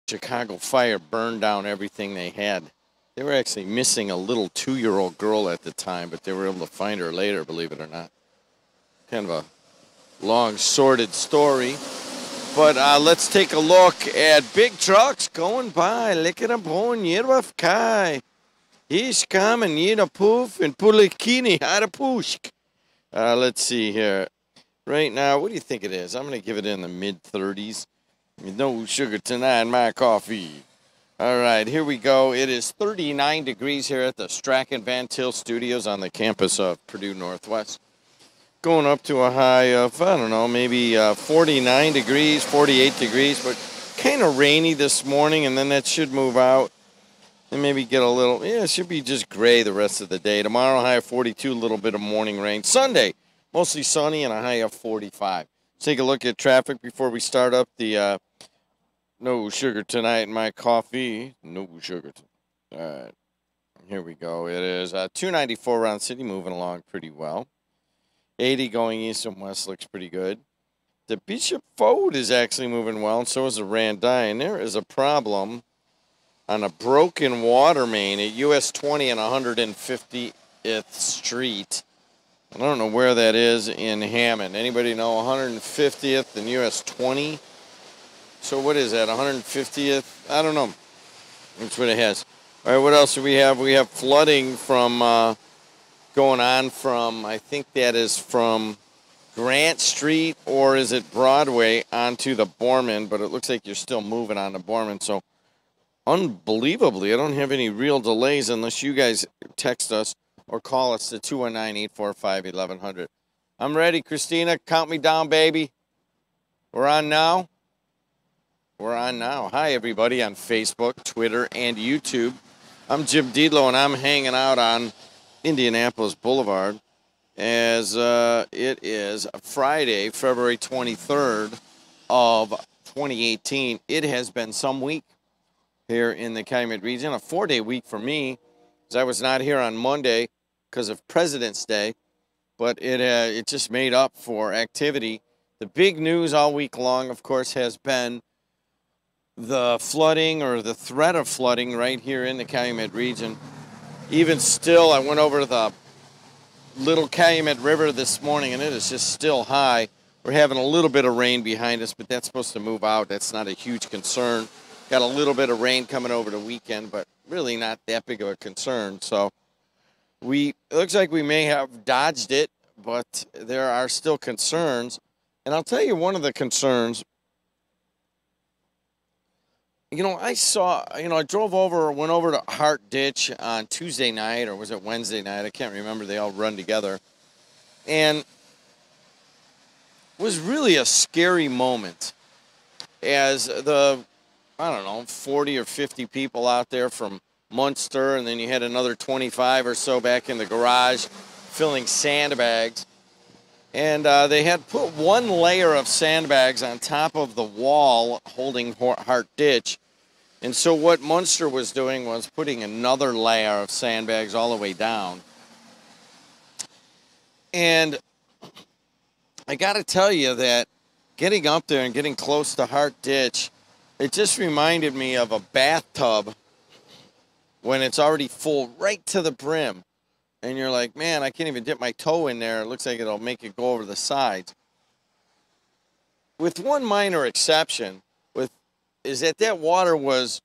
Chicago fire burned down everything they had. They were actually missing a little 2-year-old girl at the time, but they were able to find her later, believe it or not. Kind of a long, sordid story. But let's take a look at big trucks going by. Look at them going, Yerwaf Kai. He's coming, Yida Poof, and Pulikini, Hada Pushk. Let's see here. Right now, what do you think it is? I'm going to give it in the mid-30s. No sugar tonight in my coffee. All right, here we go. It is 39 degrees here at the Strachan Van Til Studios on the campus of Purdue Northwest. Going up to a high of, I don't know, maybe 49 degrees, 48 degrees, but kind of rainy this morning, and then that should move out and maybe get a little, yeah, it should be just gray the rest of the day. Tomorrow, high of 42, a little bit of morning rain. Sunday, mostly sunny and a high of 45. Let's take a look at traffic before we start up the no sugar tonight in my coffee. No sugar. All right. Here we go. It is 294 around city, moving along pretty well. 80 going east and west looks pretty good. The Bishop Ford is actually moving well, and so is the Randai. And there is a problem on a broken water main at US 20 and 150th Street. I don't know where that is in Hammond. Anybody know 150th and US 20? So what is that, 150th? I don't know. That's what it has. All right, what else do we have? We have flooding from going on from, I think that is from Grant Street, or is it Broadway, onto the Borman, but it looks like you're still moving on the Borman. So unbelievably, I don't have any real delays unless you guys text us or call us to 219-845-1100. I'm ready, Christina. Count me down, baby. We're on now. We're on now. Hi, everybody on Facebook, Twitter, and YouTube. I'm Jim Diedlow, and I'm hanging out on Indianapolis Boulevard as it is Friday, February 23rd of 2018. It has been some week here in the Calumet region, a 4-day week for me, as I was not here on Monday because of President's Day, but it just made up for activity. The big news all week long, of course, has been the flooding or the threat of flooding right here in the Calumet region. Even still, I went over to the Little Calumet River this morning, and it is just still high. We're having a little bit of rain behind us, but that's supposed to move out. That's not a huge concern. Got a little bit of rain coming over the weekend, but really not that big of a concern. So it looks like we may have dodged it, but there are still concerns. And I'll tell you one of the concerns. You know, I drove over, went over to Hart Ditch on Tuesday night, or was it Wednesday night? I can't remember. They all run together. And it was really a scary moment as the, I don't know, 40 or 50 people out there from Munster, and then you had another 25 or so back in the garage filling sandbags. And they had put one layer of sandbags on top of the wall holding Hart Ditch. And so what Munster was doing was putting another layer of sandbags all the way down. And I got to tell you that getting up there and getting close to Hart Ditch, it just reminded me of a bathtub when it's already full right to the brim. And you're like, man, I can't even dip my toe in there. It looks like it'll make it go over the sides. With one minor exception, is that water was,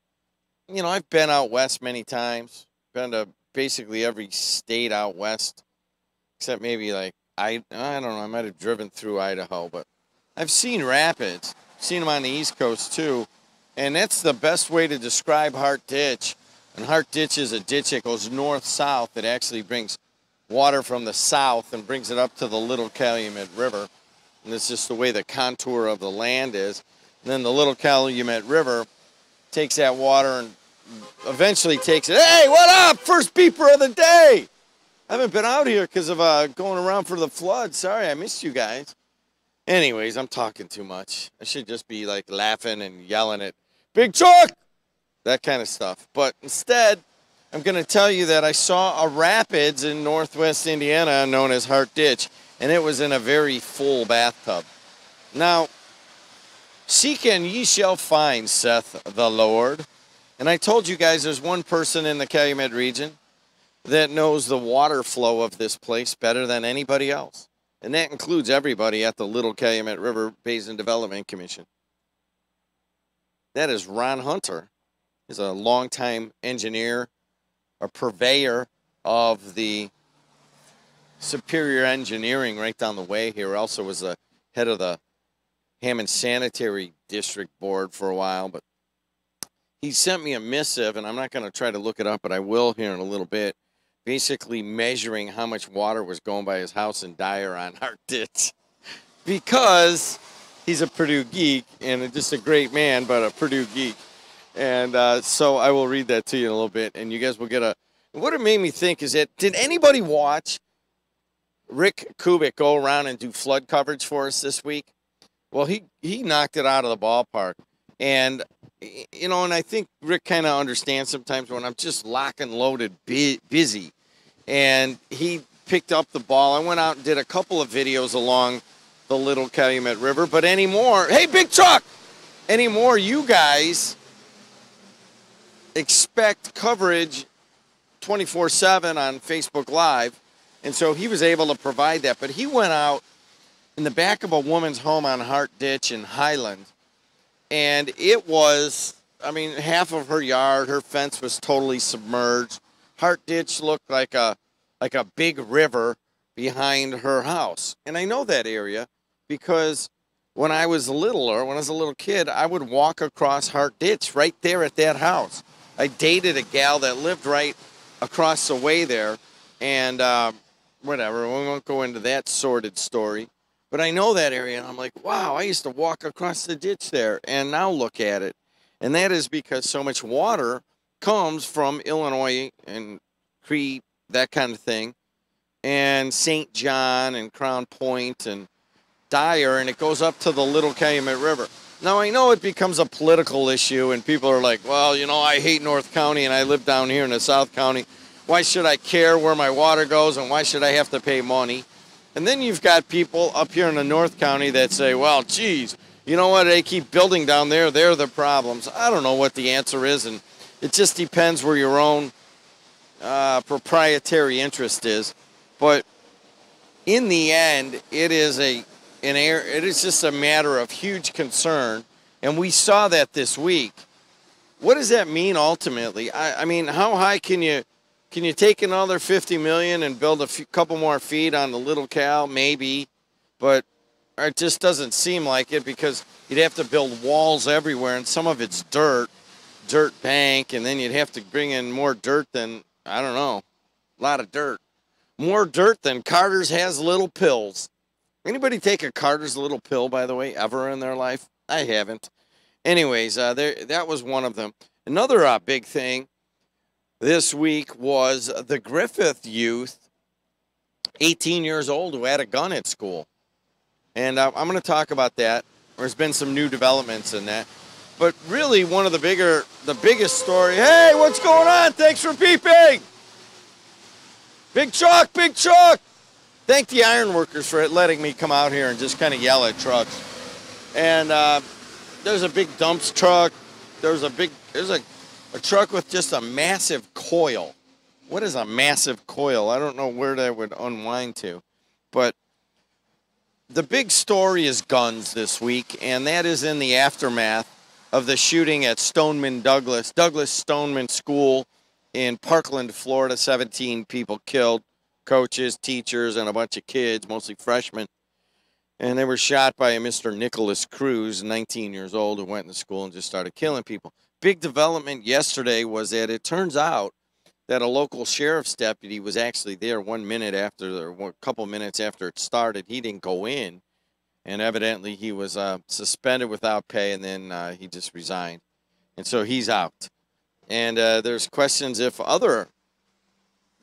you know, I've been out west many times. Been to basically every state out west, except maybe like, I don't know, I might have driven through Idaho, but I've seen rapids. Seen them on the East Coast too. And that's the best way to describe Hart Ditch. And Hart Ditch is a ditch that goes north-south that actually brings water from the south and brings it up to the Little Calumet River. And it's just the way the contour of the land is. And then the Little Calumet River takes that water and eventually takes it. Hey, what up? First beeper of the day. I haven't been out here because of going around for the flood. Sorry, I missed you guys. Anyways, I'm talking too much. I should just be like laughing and yelling at Big Chuck. That kind of stuff. But instead, I'm going to tell you that I saw a rapids in northwest Indiana known as Hart Ditch, and it was in a very full bathtub. Now, Seek and ye shall find, saith the Lord. And I told you guys there's one person in the Calumet region that knows the water flow of this place better than anybody else. And that includes everybody at the Little Calumet River Basin Development Commission. That is Ron Hunter. He's a longtime engineer, a purveyor of the Superior Engineering right down the way here. Also was the head of the Hammond Sanitary District Board for a while. But he sent me a missive, and I'm not going to try to look it up, but I will here in a little bit, basically measuring how much water was going by his house in Dyer on Hart Ditch. Because he's a Purdue geek, and just a great man, but a Purdue geek. And so I will read that to you in a little bit, and you guys will get a... What it made me think is that, did anybody watch Rick Kubik go around and do flood coverage for us this week? Well, he knocked it out of the ballpark. And, you know, and I think Rick kind of understands sometimes when I'm just lock and loaded busy. And he picked up the ball. I went out and did a couple of videos along the Little Calumet River. But anymore, hey, Big Truck! Anymore, you guys expect coverage 24/7 on Facebook Live. And so he was able to provide that. But he went out in the back of a woman's home on Hart Ditch in Highland. And it was, I mean, half of her yard, her fence was totally submerged. Hart Ditch looked like a big river behind her house. And I know that area because when I was littler, when I was a little kid, I would walk across Hart Ditch right there at that house. I dated a gal that lived right across the way there. And whatever, we won't go into that sordid story. But I know that area, and I'm like, wow, I used to walk across the ditch there, and now look at it. And that is because so much water comes from Illinois and Crete, that kind of thing, and St. John and Crown Point and Dyer, and it goes up to the Little Calumet River. Now, I know it becomes a political issue, and people are like, well, you know, I hate North County, and I live down here in the South County. Why should I care where my water goes, and why should I have to pay money? And then you've got people up here in the North County that say, well, geez, you know what? They keep building down there. They're the problems. I don't know what the answer is, and it just depends where your own proprietary interest is. But in the end, it is just a matter of huge concern, and we saw that this week. What does that mean ultimately? I mean, how high can you take another $50 million and build a couple more feet on the Little Cal? Maybe, but it just doesn't seem like it because you'd have to build walls everywhere, and some of it's dirt bank, and then you'd have to bring in more dirt than, I don't know, a lot of dirt. More dirt than Carter's Has Little Pills. Anybody take a Carter's Little Pill, by the way, ever in their life? I haven't. Anyways, that was one of them. Another big thing this week was the Griffith youth, 18 years old, who had a gun at school. And I'm going to talk about that. There's been some new developments in that. But really, one of the biggest story, hey, what's going on? Thanks for peeping. Big Truck, Big Truck. Thank the ironworkers for letting me come out here and just kind of yell at trucks. And there's a big dumps truck. There's a truck with just a massive coil. What is a massive coil? I don't know where that would unwind to. But the big story is guns this week, and that is in the aftermath of the shooting at Douglas Stoneman School in Parkland, Florida. 17 people killed, coaches, teachers, and a bunch of kids, mostly freshmen. And they were shot by a Mr. Nicholas Cruz, 19 years old, who went into school and just started killing people. Big development yesterday was that it turns out that a local sheriff's deputy was actually there 1 minute after, or a couple minutes after it started. He didn't go in, and evidently he was suspended without pay, and then he just resigned. And so he's out. And there's questions if other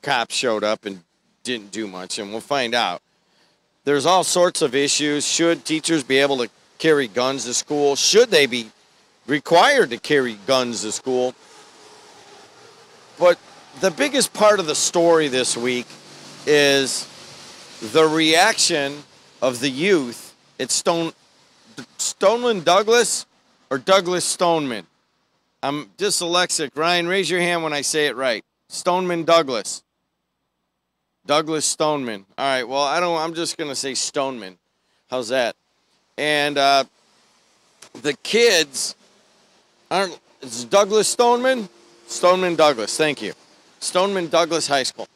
cops showed up and didn't do much, and we'll find out. There's all sorts of issues. Should teachers be able to carry guns to school? Should they be required to carry guns to school? But the biggest part of the story this week is the reaction of the youth at Stoneman Douglas or Douglas Stoneman? I'm dyslexic. Ryan, raise your hand when I say it right. Stoneman Douglas. Douglas Stoneman. All right, well, I'm just going to say Stoneman. How's that? And the kids aren't, it's Douglas Stoneman? Stoneman Douglas, thank you. Stoneman Douglas High School.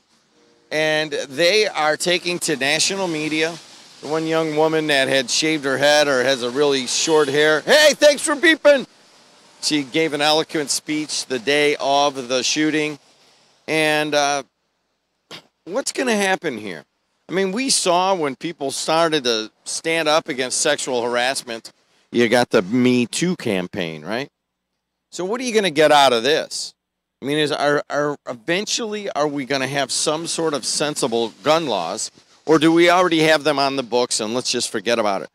And they are taking to national media. The one young woman that had shaved her head or has a really short hair. Hey, thanks for beeping. She gave an eloquent speech the day of the shooting. And what's going to happen here? I mean, we saw when people started to stand up against sexual harassment, you got the Me Too campaign, right? So what are you going to get out of this? I mean, eventually are we going to have some sort of sensible gun laws, or do we already have them on the books and let's just forget about it?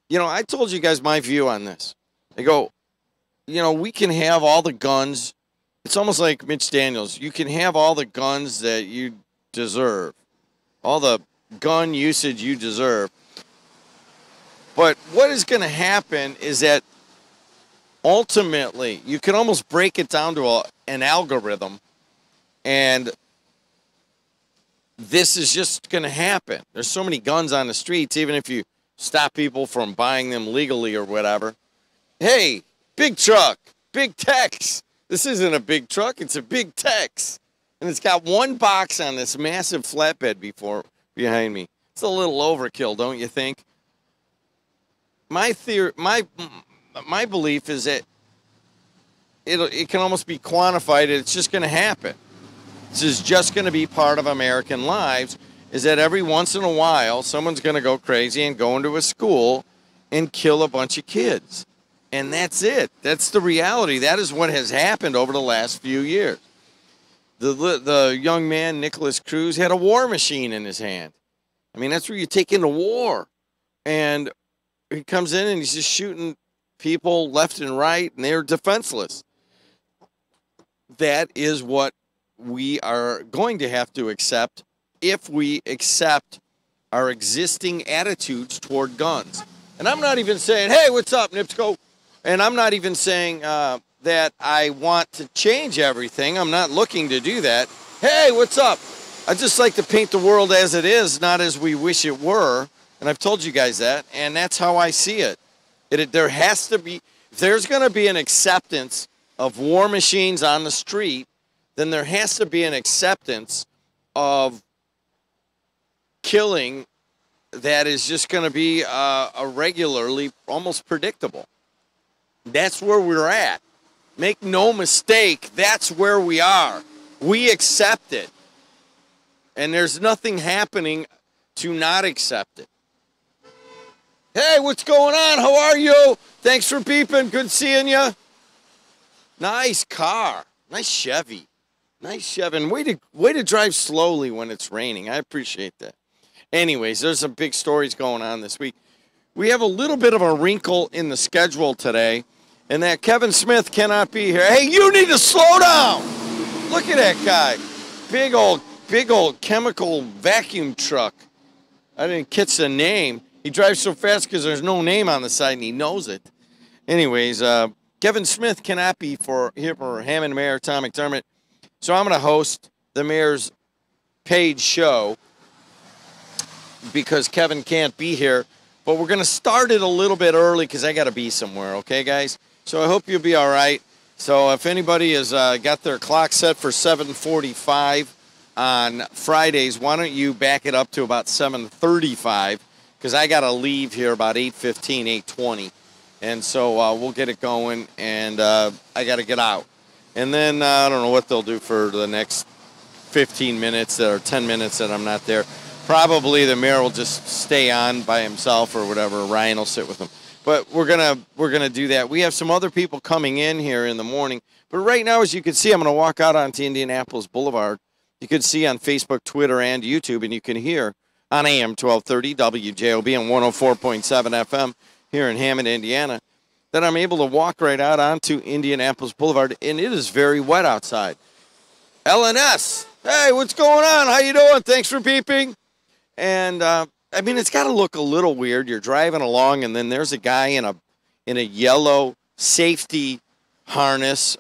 You know, I told you guys my view on this. I go, you know, we can have all the guns. It's almost like Mitch Daniels. You can have all the guns that you deserve, all the gun usage you deserve. But what is going to happen is that ultimately you can almost break it down to an algorithm, and this is just going to happen. There's so many guns on the streets, even if you stop people from buying them legally or whatever. Hey, big truck, big Tex. This isn't a big truck, it's a big Tex. And it's got one box on this massive flatbed behind me. It's a little overkill, don't you think? My theory, my belief is that it can almost be quantified. It's just going to happen. This is just going to be part of American lives, is that every once in a while, someone's going to go crazy and go into a school and kill a bunch of kids. And that's it. That's the reality. That is what has happened over the last few years. The young man, Nicholas Cruz, had a war machine in his hand. I mean, that's where you take into war. And he comes in and he's just shooting people left and right, and they're defenseless. That is what we are going to have to accept if we accept our existing attitudes toward guns. And I'm not even saying, hey, what's up, Nipsco? And I'm not even saying that I want to change everything. I'm not looking to do that. Hey, what's up? I just like to paint the world as it is, not as we wish it were. And I've told you guys that, and that's how I see it. There has to be, if there's going to be an acceptance of war machines on the street, then there has to be an acceptance of killing that is just going to be a regularly almost predictable. That's where we're at. Make no mistake, that's where we are. We accept it. And there's nothing happening to not accept it. Hey, what's going on? How are you? Thanks for beeping. Good seeing you. Nice car. Nice Chevy. Nice Chevy. And way to drive slowly when it's raining. I appreciate that. Anyways, there's some big stories going on this week. We have a little bit of a wrinkle in the schedule today, and that Kevin Smith cannot be here. Hey, you need to slow down. Look at that guy. Big old chemical vacuum truck. I didn't catch the name. He drives so fast because there's no name on the side, and he knows it. Anyways, Kevin Smith cannot be here for Hammond Mayor Tom McDermott, so I'm going to host the mayor's paid show because Kevin can't be here. But we're going to start it a little bit early because I got to be somewhere, okay, guys? So I hope you'll be all right. So if anybody has got their clock set for 7:45 on Fridays, why don't you back it up to about 7:35? Because I got to leave here about 8:15, 8:20. And so we'll get it going, and I got to get out. And then I don't know what they'll do for the next 15 minutes or 10 minutes that I'm not there. Probably the mayor will just stay on by himself or whatever. Ryan will sit with him. But we're gonna do that. We have some other people coming in here in the morning. But right now, as you can see, I'm going to walk out onto Indianapolis Boulevard. You can see on Facebook, Twitter, and YouTube, and you can hear on AM 1230 WJOB and 104.7 FM here in Hammond, Indiana, that I'm able to walk right out onto Indianapolis Boulevard, and it is very wet outside. LNS, hey, what's going on? How you doing? Thanks for beeping. And I mean, it's got to look a little weird. You're driving along, and then there's a guy in a yellow safety harness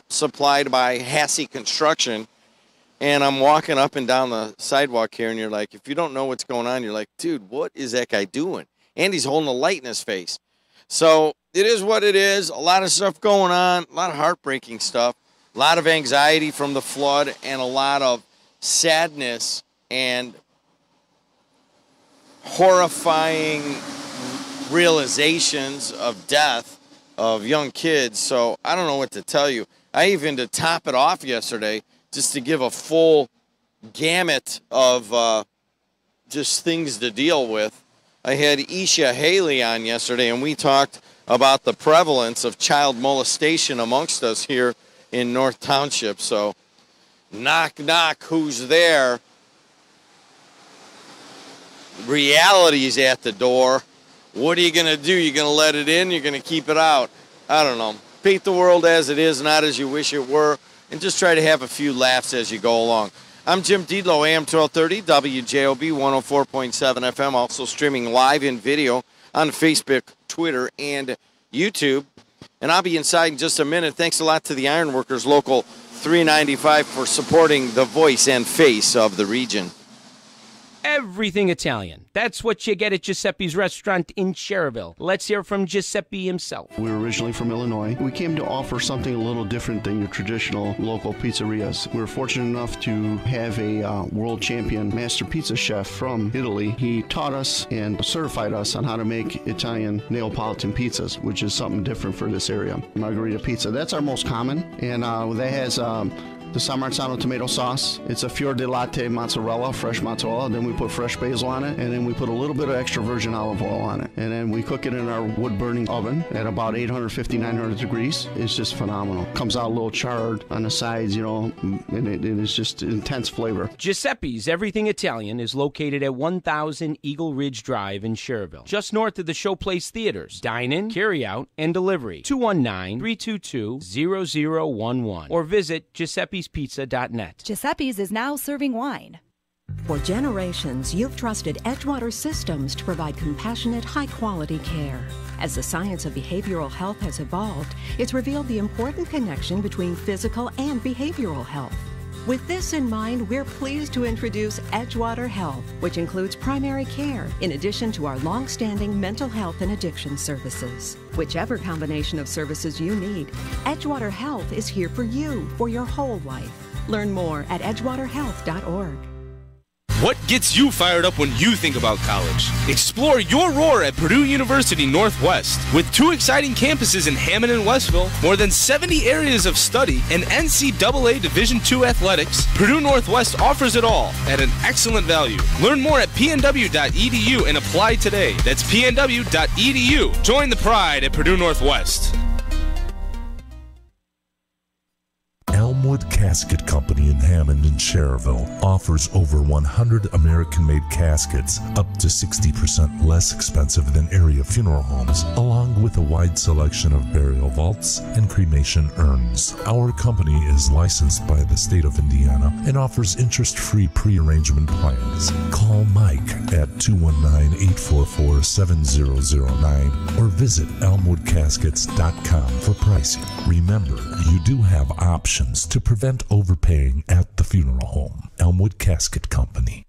supplied by Hassey Construction, and I'm walking up and down the sidewalk here, and you're like, if you don't know what's going on, you're like, dude, what is that guy doing? And he's holding a light in his face. So it is what it is. A lot of stuff going on, a lot of heartbreaking stuff, a lot of anxiety from the flood, and a lot of sadness and horrifying realizations of death of young kids. So I don't know what to tell you. I even, to top it off yesterday, just to give a full gamut of just things to deal with, I had Isha Haley on yesterday, and we talked about the prevalence of child molestation amongst us here in North Township. So knock, knock, who's there? Reality's at the door. What are you going to do? You're going to let it in? You're going to keep it out? I don't know. Paint the world as it is, not as you wish it were, and just try to have a few laughs as you go along. I'm Jim Deedlow, AM 1230, WJOB 104.7 FM, also streaming live in video on Facebook, Twitter, and YouTube. And I'll be inside in just a minute. Thanks a lot to the Ironworkers Local 395 for supporting the voice and face of the region. Everything Italian. That's what you get at Giuseppe's Restaurant in Cherville. Let's hear from Giuseppe himself. We were originally from Illinois. We came to offer something a little different than your traditional local pizzerias. We were fortunate enough to have a world champion master pizza chef from Italy. He taught us and certified us on how to make Italian Neapolitan pizzas, which is something different for this area. Margherita pizza, that's our most common, and that has the San Marzano tomato sauce. It's a fior di latte mozzarella, fresh mozzarella. Then we put fresh basil on it, and then we put a little bit of extra virgin olive oil on it. And then we cook it in our wood-burning oven at about 850, 900 degrees. It's just phenomenal. Comes out a little charred on the sides, you know, and it is just intense flavor. Giuseppe's Everything Italian is located at 1000 Eagle Ridge Drive in Cherville, just north of the Showplace Theaters. Dine-in, carry-out, and delivery. 219-322-0011 or visit giuseppespizza.net. Giuseppe's is now serving wine. For generations, you've trusted Edgewater Systems to provide compassionate, high-quality care. As the science of behavioral health has evolved, it's revealed the important connection between physical and behavioral health. With this in mind, we're pleased to introduce Edgewater Health, which includes primary care, in addition to our long-standing mental health and addiction services. Whichever combination of services you need, Edgewater Health is here for you, for your whole life. Learn more at edgewaterhealth.org. What gets you fired up when you think about college? Explore your roar at Purdue University Northwest. With 2 exciting campuses in Hammond and Westville, more than 70 areas of study, and NCAA Division II athletics, Purdue Northwest offers it all at an excellent value. Learn more at pnw.edu and apply today. That's pnw.edu. Join the pride at Purdue Northwest. Elmwood Casket Company in Hammond and Cherville offers over 100 American-made caskets, up to 60% less expensive than area funeral homes, along with a wide selection of burial vaults and cremation urns. Our company is licensed by the state of Indiana and offers interest-free pre-arrangement plans. Call Mike at 219-844-7009 or visit elmwoodcaskets.com for pricing. Remember, you do have options to prevent overpaying at the funeral home. Elmwood Casket Company.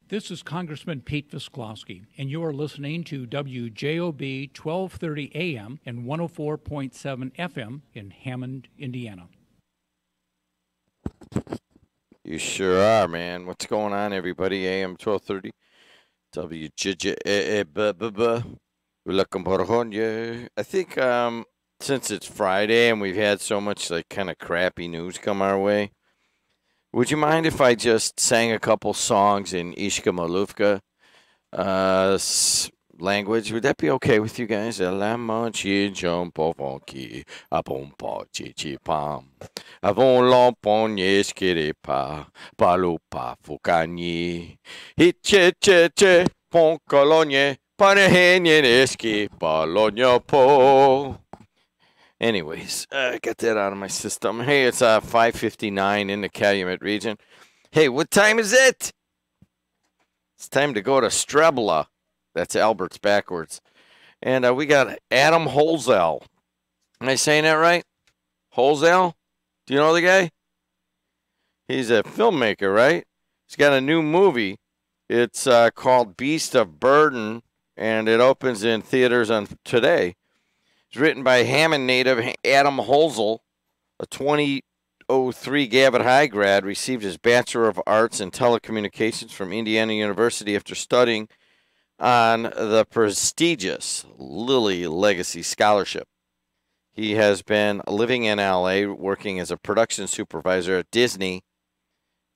This is Congressman Pete Visklowski, and you are listening to WJOB 1230 AM and 104.7 FM in Hammond, Indiana. You sure are, man. What's going on, everybody? AM 1230, WJOB. I think since it's Friday and we've had so much like kind of crappy news come our way, would you mind if I just sang a couple songs in Ishka Malufka language? Would that be okay with you guys? Avon l'empogne pa palupa fukani hitche pon cologne. Panehenineski Bologna po. Anyways, got that out of my system. Hey, it's 5:59 in the Calumet region. Hey, what time is it? It's time to go to Strebla. That's Albert's backwards. And we got Adam Holzell. Am I saying that right? Holzell? Do you know the guy? He's a filmmaker, right? He's got a new movie. It's called Beast of Burden, and it opens in theaters on today. It's written by Hammond native Adam Holzell, a 2003 Gavitt High grad, received his Bachelor of Arts in Telecommunications from Indiana University after studying on the prestigious Lilly Legacy Scholarship. He has been living in L.A., working as a production supervisor at Disney,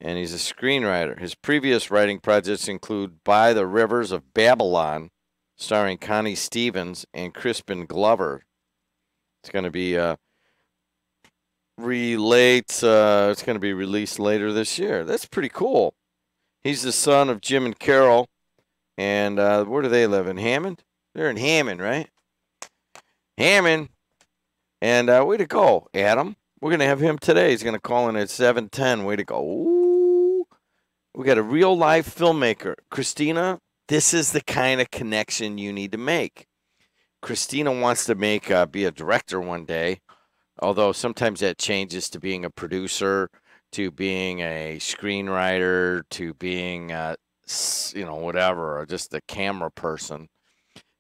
and he's a screenwriter. His previous writing projects include By the Rivers of Babylon, starring Connie Stevens and Crispin Glover. It's going to be it's going to be released later this year. That's pretty cool. He's the son of Jim and Carol, and where do they live? In Hammond? They're in Hammond, right? Hammond. And way to go, Adam. We're going to have him today. He's going to call in at 7:10. Way to go. Ooh. We got a real-life filmmaker. Christina, this is the kind of connection you need to make. Christina wants to be a director one day, although sometimes that changes to being a producer, to being a screenwriter, to being, whatever, or just a camera person.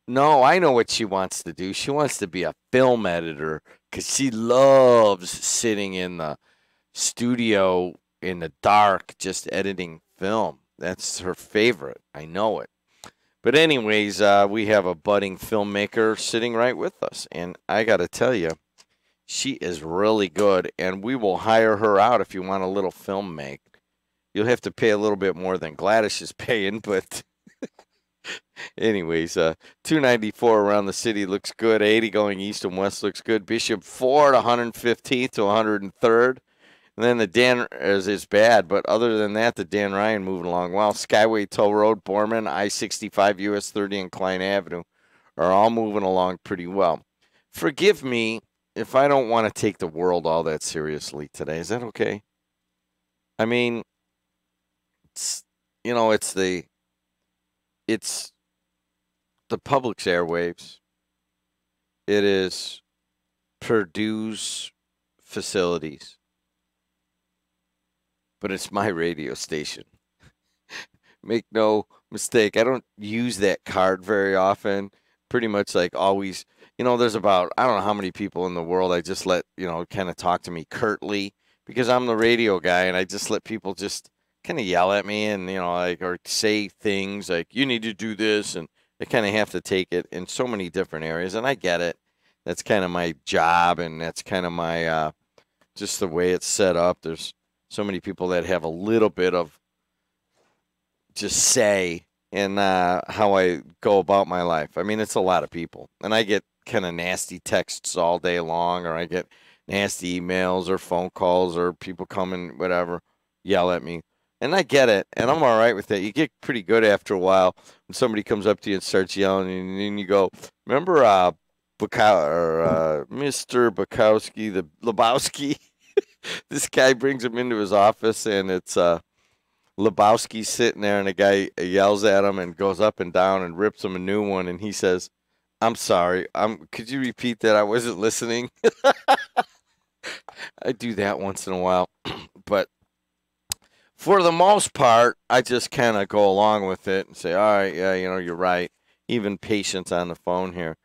No, I know what she wants to do. She wants to be a film editor because she loves sitting in the studio in the dark just editing film. That's her favorite. I know it. But anyways, we have a budding filmmaker sitting right with us. And I got to tell you, she is really good. And we will hire her out if you want a little film make. You'll have to pay a little bit more than Gladys is paying, but... Anyways, 294 around the city looks good. 80 going east and west looks good. Bishop Ford, 115th to 103rd. And then the Dan is bad, but other than that, the Dan Ryan moving along well. Skyway Toll Road, Borman, I-65, US 30, and Klein Avenue are all moving along pretty well. Forgive me if I don't want to take the world all that seriously today. Is that okay? I mean, it's the public's airwaves. It is Purdue's facilities. But it's my radio station. Make no mistake, I don't use that card very often. Pretty much like always, there's about, I don't know how many people in the world I just let, kind of talk to me curtly because I'm the radio guy and I just let people just kind of yell at me and, or say things like, you need to do this. And I kind of have to take it in so many different areas. And I get it. That's kind of my job. And that's kind of my, just the way it's set up. There's so many people that have a little bit of just say in how I go about my life. I mean, it's a lot of people. And I get kind of nasty texts all day long, or I get nasty emails or phone calls or people come and whatever, yell at me. And I get it, and I'm all right with it. You get pretty good after a while when somebody comes up to you and starts yelling, and then you go, remember Mr. Bukowski, the Lebowski? This guy brings him into his office, and it's Lebowski sitting there, and the guy yells at him and goes up and down and rips him a new one, and he says, I'm sorry, could you repeat that? I wasn't listening. I do that once in a while, but for the most part, I just kind of go along with it and say, all right, yeah, you're right. Even patience on the phone here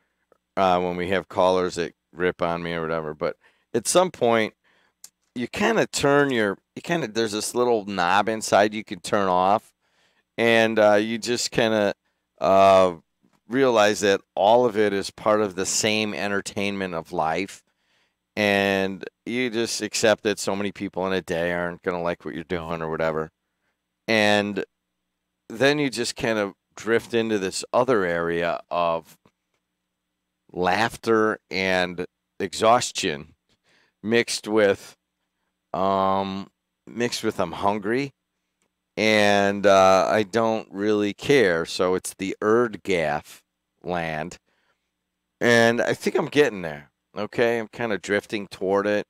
when we have callers that rip on me or whatever. But at some point, you kind of there's this little knob inside you can turn off. And you just kind of realize that all of it is part of the same entertainment of life. And you just accept that so many people in a day aren't going to like what you're doing or whatever. And then you just kind of drift into this other area of laughter and exhaustion mixed with I'm hungry and I don't really care. So it's the Erdgaff land. And I think I'm getting there. Okay, I'm kind of drifting toward it.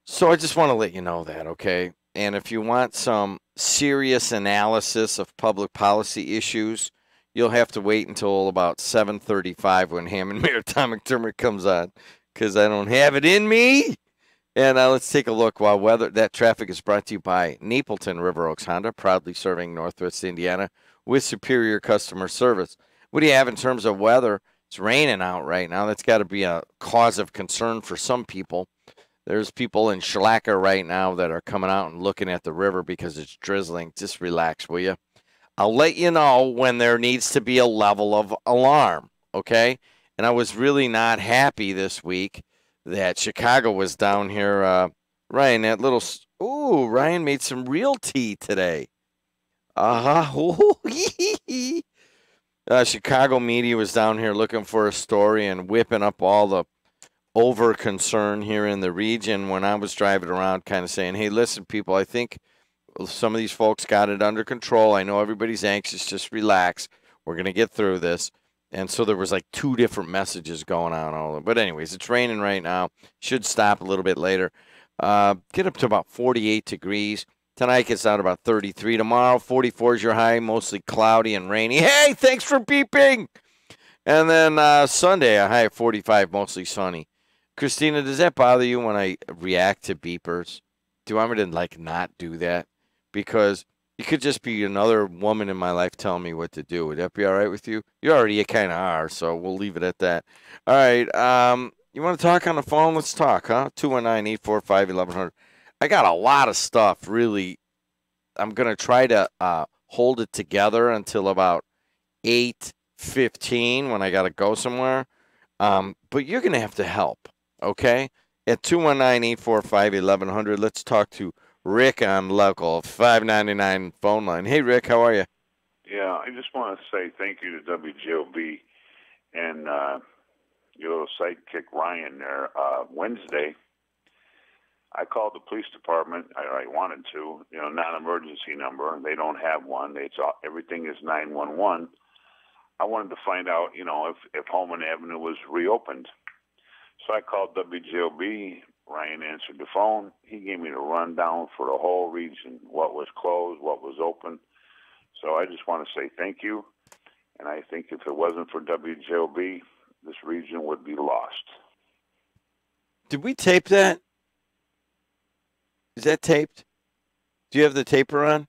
So I just want to let you know that, okay? And if you want some serious analysis of public policy issues, you'll have to wait until about 7:35 when Hammond Maritime McDermott comes on, because I don't have it in me. And let's take a look while weather. That traffic is brought to you by Napleton River Oaks Honda, proudly serving Northwest Indiana with superior customer service. What do you have in terms of weather? It's raining out right now. That's got to be a cause of concern for some people. There's people in Schlacker right now that are coming out and looking at the river because it's drizzling. Just relax, will you? I'll let you know when there needs to be a level of alarm, okay? And I was really not happy this week that Chicago was down here. Ryan, that little... Ooh, Ryan made some real tea today. Chicago media was down here looking for a story and whipping up all the over concern here in the region when I was driving around kind of saying, hey, listen, people, I think some of these folks got it under control. I know everybody's anxious. Just relax. We're going to get through this. And so there was like two different messages going on. But anyways, it's raining right now. Should stop a little bit later. Get up to about 48 degrees. Tonight gets down to about 33. Tomorrow, 44 is your high, mostly cloudy and rainy. Hey, thanks for beeping. And then Sunday, a high of 45, mostly sunny. Christina, does that bother you when I react to beepers? Do you want me to, like, not do that? Because you could just be another woman in my life telling me what to do. Would that be all right with you? You already kind of are, so we'll leave it at that. All right. You want to talk on the phone? Let's talk, huh? 219-845-1100. I got a lot of stuff, really. I'm going to try to hold it together until about 8:15 when I got to go somewhere. But you're going to have to help, okay? At 219-845-1100, let's talk to Rick on local 599 phone line. Hey, Rick, how are you? Yeah, I just want to say thank you to WJOB and your little sidekick Ryan there. Wednesday, I called the police department. I wanted to, non-emergency number. They don't have one. Everything is 911. I wanted to find out, if Holman Avenue was reopened. So I called WJOB. Ryan answered the phone. He gave me the rundown for the whole region, what was closed, what was open. So I just want to say thank you. And I think if it wasn't for WJOB, this region would be lost. Did we tape that? Is that taped? Do you have the taper on?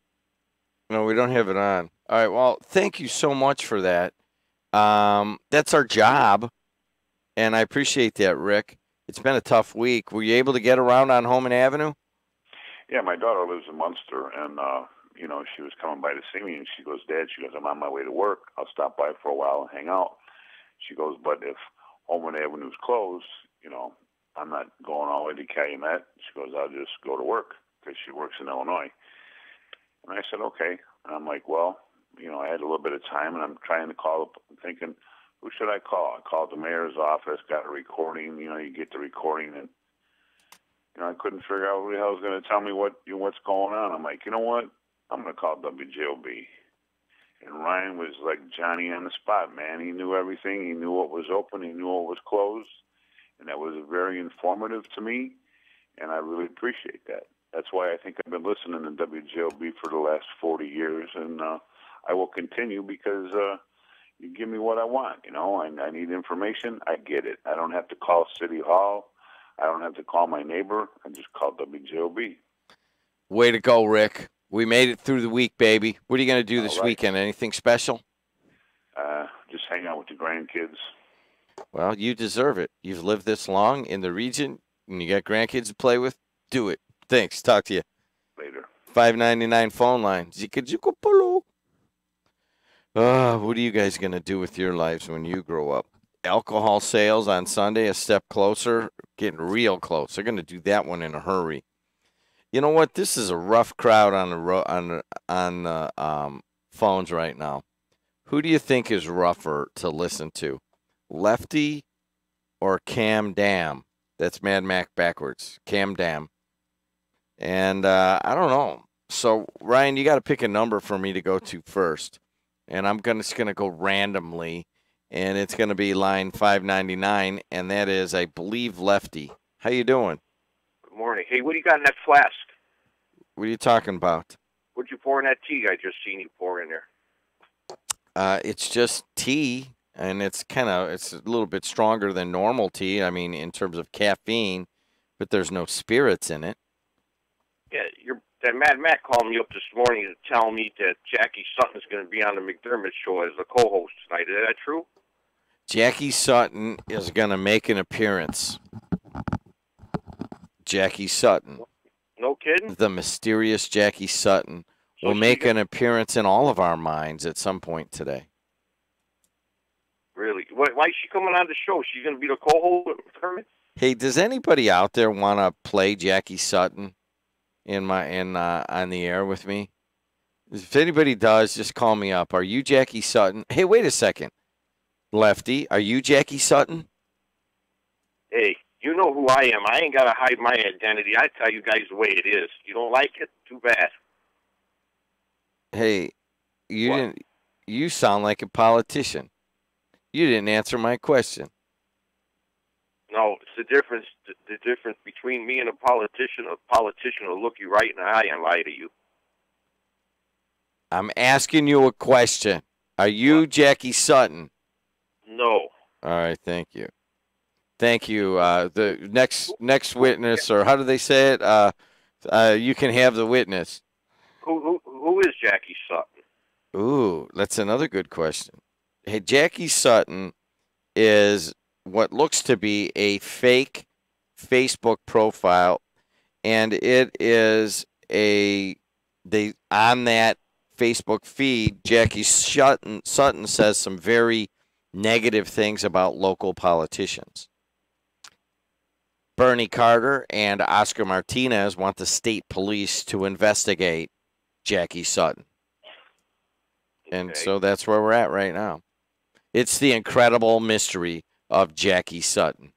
No, we don't have it on. All right, well, thank you so much for that. That's our job, and I appreciate that, Rick. It's been a tough week. Were you able to get around on Holman Avenue? Yeah, my daughter lives in Munster, and, she was coming by to see me, and she goes, Dad, I'm on my way to work. I'll stop by for a while and hang out. She goes, but if Holman Avenue's closed, I'm not going all the way to Calumet. She goes, I'll just go to work because she works in Illinois. And I said, okay. And I'm like, well, I had a little bit of time, and I'm trying to call up, thinking, who should I call? I called the mayor's office, got a recording. You get the recording, and I couldn't figure out who the hell was going to tell me what's going on. I'm like, you know what? I'm going to call WJOB. And Ryan was like Johnny on the spot, man. He knew everything. He knew what was open. He knew what was closed. And that was very informative to me, and I really appreciate that. That's why I think I've been listening to WJOB for the last 40 years, and I will continue because you give me what I want. I need information. I get it. I don't have to call City Hall. I don't have to call my neighbor. I just call WJOB. Way to go, Rick. We made it through the week, baby. What are you going to do this weekend? Anything special? Just hang out with the grandkids. Well, you deserve it. You've lived this long in the region, and you got grandkids to play with. Do it. Thanks. Talk to you. Later. 599 phone line. Zika polo. What are you guys going to do with your lives when you grow up? Alcohol sales on Sunday, a step closer, getting real close. They're going to do that one in a hurry. You know what? This is a rough crowd on the phones right now. Who do you think is rougher to listen to? Lefty or Cam Dam? That's Mad Mac backwards. Cam Dam. And I don't know. So, Ryan, you got to pick a number for me to go to first. And I'm just going to go randomly. and it's going to be line 599, and that is, I believe, Lefty. How you doing? Good morning. Hey, what do you got in that flask? What are you talking about? What'd you pour in that tea I just seen you pour in there? It's just tea, and it's a little bit stronger than normal tea. I mean, in terms of caffeine, but there's no spirits in it. Yeah, that Mad Matt called me up this morning to tell me that Jackie Sutton's going to be on the McDermott show as the co-host tonight. Is that true? Jackie Sutton is going to make an appearance. Jackie Sutton. No kidding? The mysterious Jackie Sutton will make an appearance in all of our minds at some point today. Really? Why is she coming on the show? She's going to be the co-host with McDermott? Hey, does anybody out there want to play Jackie Sutton on the air with me? If anybody does, just call me up. Are you Jackie Sutton? Hey, wait a second. Lefty, are you Jackie Sutton? Hey, you know who I am. I ain't got to hide my identity. I tell you guys the way it is. You don't like it? Too bad. Hey, you sound like a politician. You didn't answer my question. No, it's the difference. The difference between me and a politician. A politician will look you right in the eye and lie to you. I'm asking you a question. Are you Jackie Sutton? No. All right, thank you. Thank you. The next witness, or how do they say it? You can have the witness. Who is Jackie Sutton? Ooh, that's another good question. Hey, Jackie Sutton is what looks to be a fake Facebook profile, and it is on that Facebook feed, Jackie Sutton says some very negative things about local politicians. Bernie Carter and Oscar Martinez want the state police to investigate Jackie Sutton. And so that's where we're at right now. It's the incredible mystery of Jackie Sutton.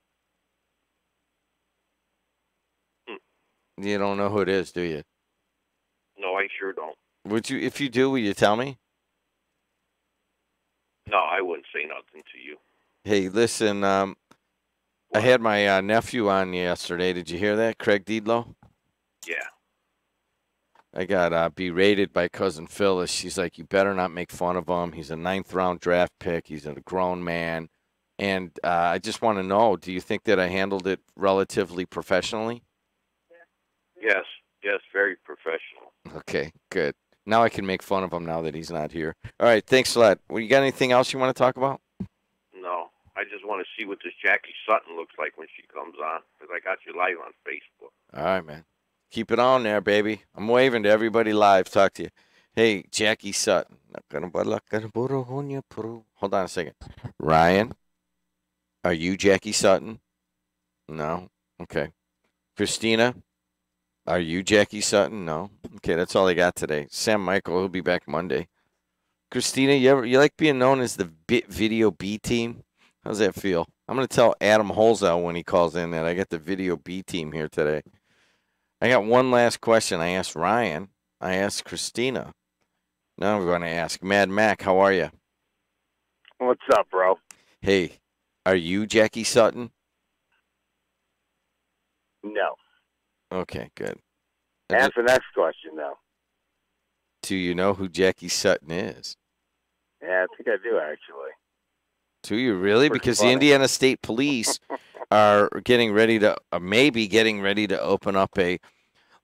You don't know who it is, do you? No, I sure don't. Would you? If you do, will you tell me? No, I wouldn't say nothing to you. Hey, listen, I had my nephew on yesterday. Did you hear that, Craig Diedlow? Yeah. I got berated by Cousin Phyllis. She's like, you better not make fun of him. He's a 9th-round draft pick. He's a grown man. And I just want to know, do you think that I handled it relatively professionally? Yes, very professional. Okay, good. Now I can make fun of him now that he's not here. All right, thanks a lot. Well, you got anything else you want to talk about? No, I just want to see what this Jackie Sutton looks like when she comes on, because I got you live on Facebook. All right, man. Keep it on there, baby. I'm waving to everybody live. Talk to you. Hey, Jackie Sutton. Hold on a second. Ryan, are you Jackie Sutton? No? Okay. Christina, are you Jackie Sutton? No? Okay, that's all I got today. Sam Michael, he'll be back Monday. Christina, you like being known as the Video B team? How's that feel? I'm going to tell Adam Holzell when he calls in that I got the Video B team here today. I got one last question. I asked Ryan. I asked Christina. Now I'm going to ask Mad Mac. How are you? What's up, bro? Hey, are you Jackie Sutton? No. Okay, good. Ask the next question, though. Do you know who Jackie Sutton is? Yeah, I think I do, actually. Do you really? Pretty Because funny. the Indiana State Police are getting ready to, maybe getting ready to open up a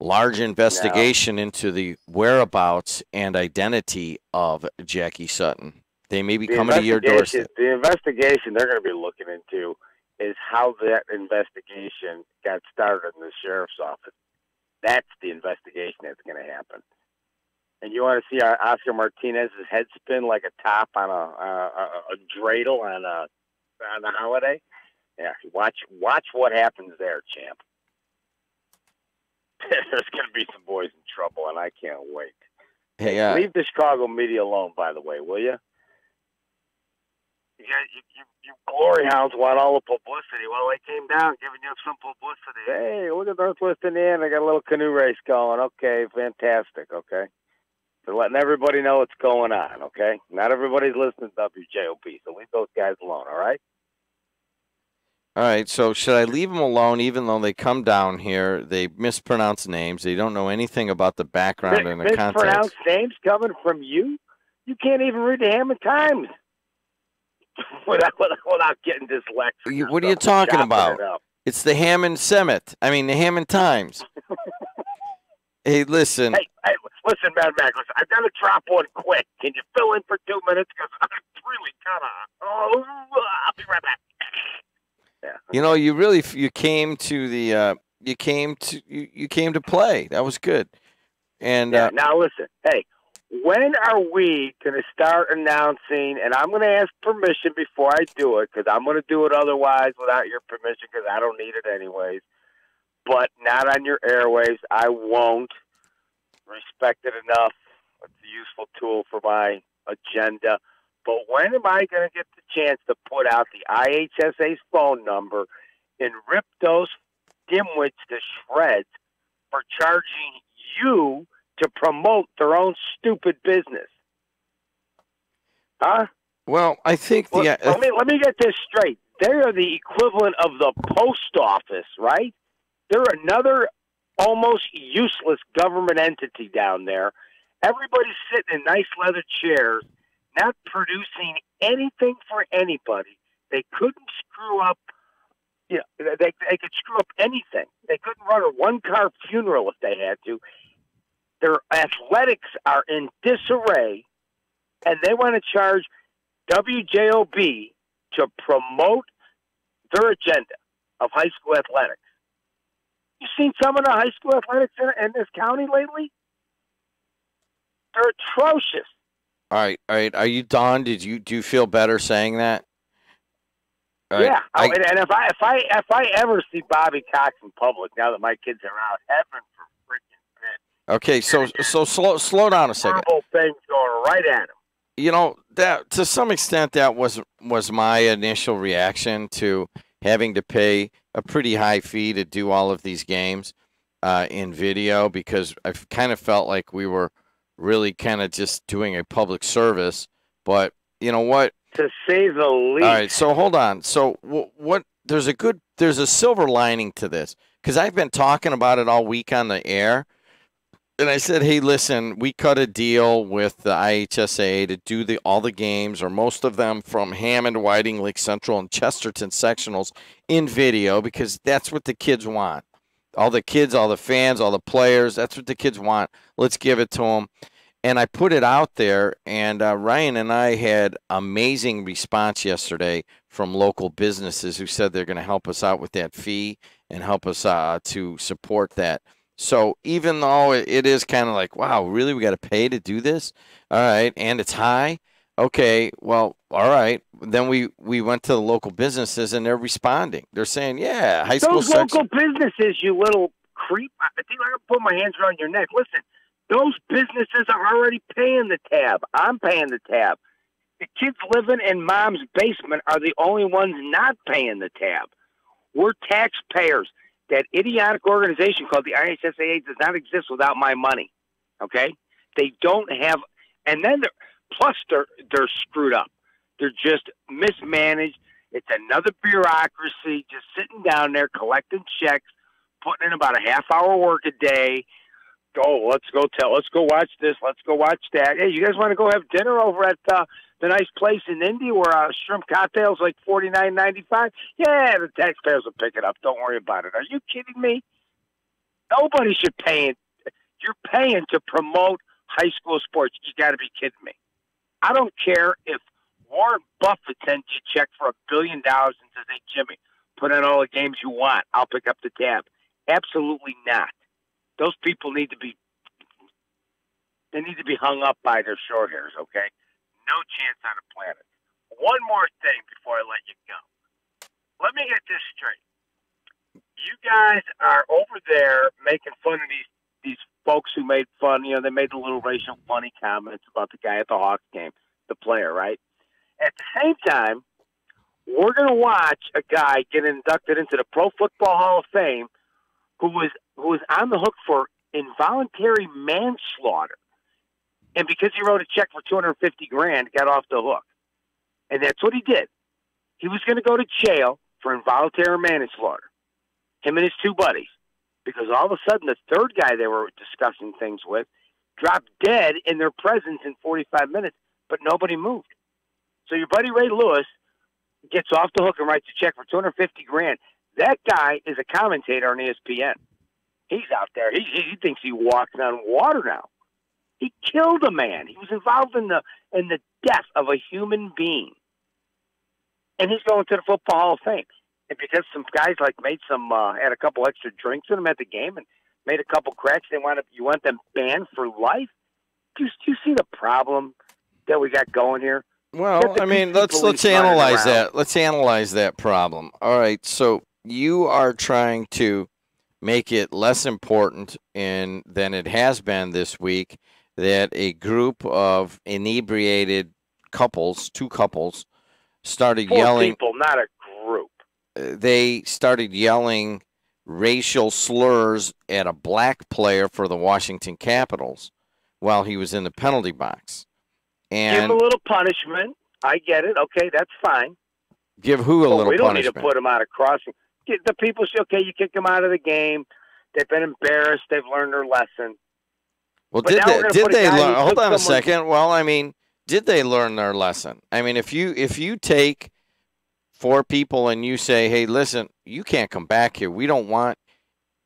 large investigation into the whereabouts and identity of Jackie Sutton. They may be coming to your doorstep. The investigation they're going to be looking into is how that investigation got started in the sheriff's office. That's the investigation that's going to happen. And you want to see Oscar Martinez's head spin like a top on a dreidel on a holiday? Yeah, watch what happens there, champ. There's going to be some boys in trouble, and I can't wait. Hey, leave the Chicago media alone, by the way, will you? You glory hounds want all the publicity. Well, they came down giving you some publicity. Hey, look at Northwest Indiana. I got a little canoe race going. Okay, fantastic. Okay. They're letting everybody know what's going on, okay? Not everybody's listening to WJOB, so leave those guys alone, all right? All right, so should I leave them alone even though they come down here, they mispronounce names, they don't know anything about the background and the context? Mispronounced names coming from you? You can't even read the Hammond Times without getting dyslexic. What are you talking about? It's the Hammond Summit. I mean, the Hammond Times. Hey, listen. Hey, listen, Mad Mac, listen, I've got to drop one quick. Can you fill in for 2 minutes? Because I'm really kind of, I'll be right back. Yeah. You know, you came to the, you came to play. That was good. And now listen, hey, when are we going to start announcing, and I'm going to ask permission before I do it, because I'm going to do it otherwise without your permission, because I don't need it anyways, but not on your airwaves. I won't respect it enough. It's a useful tool for my agenda. But when am I going to get the chance to put out the IHSA's phone number and rip those dimwits to shreds for charging you to promote their own stupid business? Huh? Well, I think let me get this straight. They are the equivalent of the post office, right? They're another almost useless government entity down there. Everybody's sitting in nice leather chairs, not producing anything for anybody. They couldn't screw up. You know, they could screw up anything. They couldn't run a one-car funeral if they had to. Their athletics are in disarray, and they want to charge WJOB to promote their agenda of high school athletics. You seen some of the high school athletics in this county lately? They're atrocious. All right. Are you done? Do you feel better saying that? Yeah. And if I ever see Bobby Cox in public now that my kids are out, heaven for freaking bit. Okay, so slow down a second. Horrible things going right at him. You know, that to some extent that was my initial reaction to having to pay a pretty high fee to do all of these games in video, because I kind of felt like we were really kind of just doing a public service. But you know what? To say the least. All right, so hold on. So what? There's a silver lining to this, because I've been talking about it all week on the air. And I said, hey, listen, we cut a deal with the IHSA to do all the games, or most of them, from Hammond, Whiting, Lake Central, and Chesterton sectionals in video, because that's what the kids want. All the kids, all the fans, all the players, that's what the kids want. Let's give it to them. And I put it out there, and Ryan and I had amazing response yesterday from local businesses who said they're going to help us out with that fee and help us to support that. So even though it is kind of like, wow, really, we got to pay to do this? All right, and it's high? Okay, well, all right. Then we went to the local businesses, and they're responding. They're saying, yeah, high school Those local businesses, you little creep. I think I'm going to put my hands around your neck. Listen, those businesses are already paying the tab. I'm paying the tab. The kids living in mom's basement are the only ones not paying the tab. We're taxpayers. That idiotic organization called the IHSAA does not exist without my money. Okay? They don't have, and then they're screwed up. They're just mismanaged. It's another bureaucracy just sitting down there collecting checks, putting in about a half-hour work a day. Let's go watch this. Let's go watch that. Hey, you guys want to go have dinner over at the nice place in Indy where shrimp cocktails like $49.95? Yeah, the taxpayers will pick it up. Don't worry about it. Are you kidding me? Nobody should pay it. You're paying to promote high school sports. You got to be kidding me. I don't care if Warren Buffett sends you a check for $1 billion and says, hey, Jimmy, put in all the games you want. I'll pick up the tab. Absolutely not. Those people need to be hung up by their short hairs, okay? No chance on the planet. One more thing before I let you go. Let me get this straight. You guys are over there making fun of these folks who made fun. You know, they made the little racial funny comments about the guy at the Hawks game, the player, right? At the same time, we're going to watch a guy get inducted into the Pro Football Hall of Fame who was on the hook for involuntary manslaughter. And because he wrote a check for $250,000, got off the hook. And that's what he did. He was going to go to jail for involuntary manslaughter, him and his two buddies, because all of a sudden the third guy they were discussing things with dropped dead in their presence in 45 minutes, but nobody moved. So your buddy Ray Lewis gets off the hook and writes a check for $250,000. That guy is a commentator on ESPN. He's out there. He thinks he walks on water now. He killed a man. He was involved in the death of a human being. And he's going to the Football Hall of Fame. And because some guys had a couple extra drinks in them at the game and made a couple cracks, you want them banned for life? Do you see the problem that we got going here? Well, I mean, let's analyze that. Let's analyze that problem. All right, so you are trying to make it less important than it has been this week that a group of inebriated couples, two couples, started yelling. 4 people, not a group. They started yelling racial slurs at a black player for the Washington Capitals while he was in the penalty box. And give him a little punishment. I get it. Okay, that's fine. Give who a little punishment? We don't need to put him out of crossing. The people say, okay, you kick them out of the game. They've been embarrassed. They've learned their lesson. Well, did they learn? Hold on a second. Well, I mean, did they learn their lesson? I mean, if you take 4 people and you say, hey, listen, you can't come back here. We don't want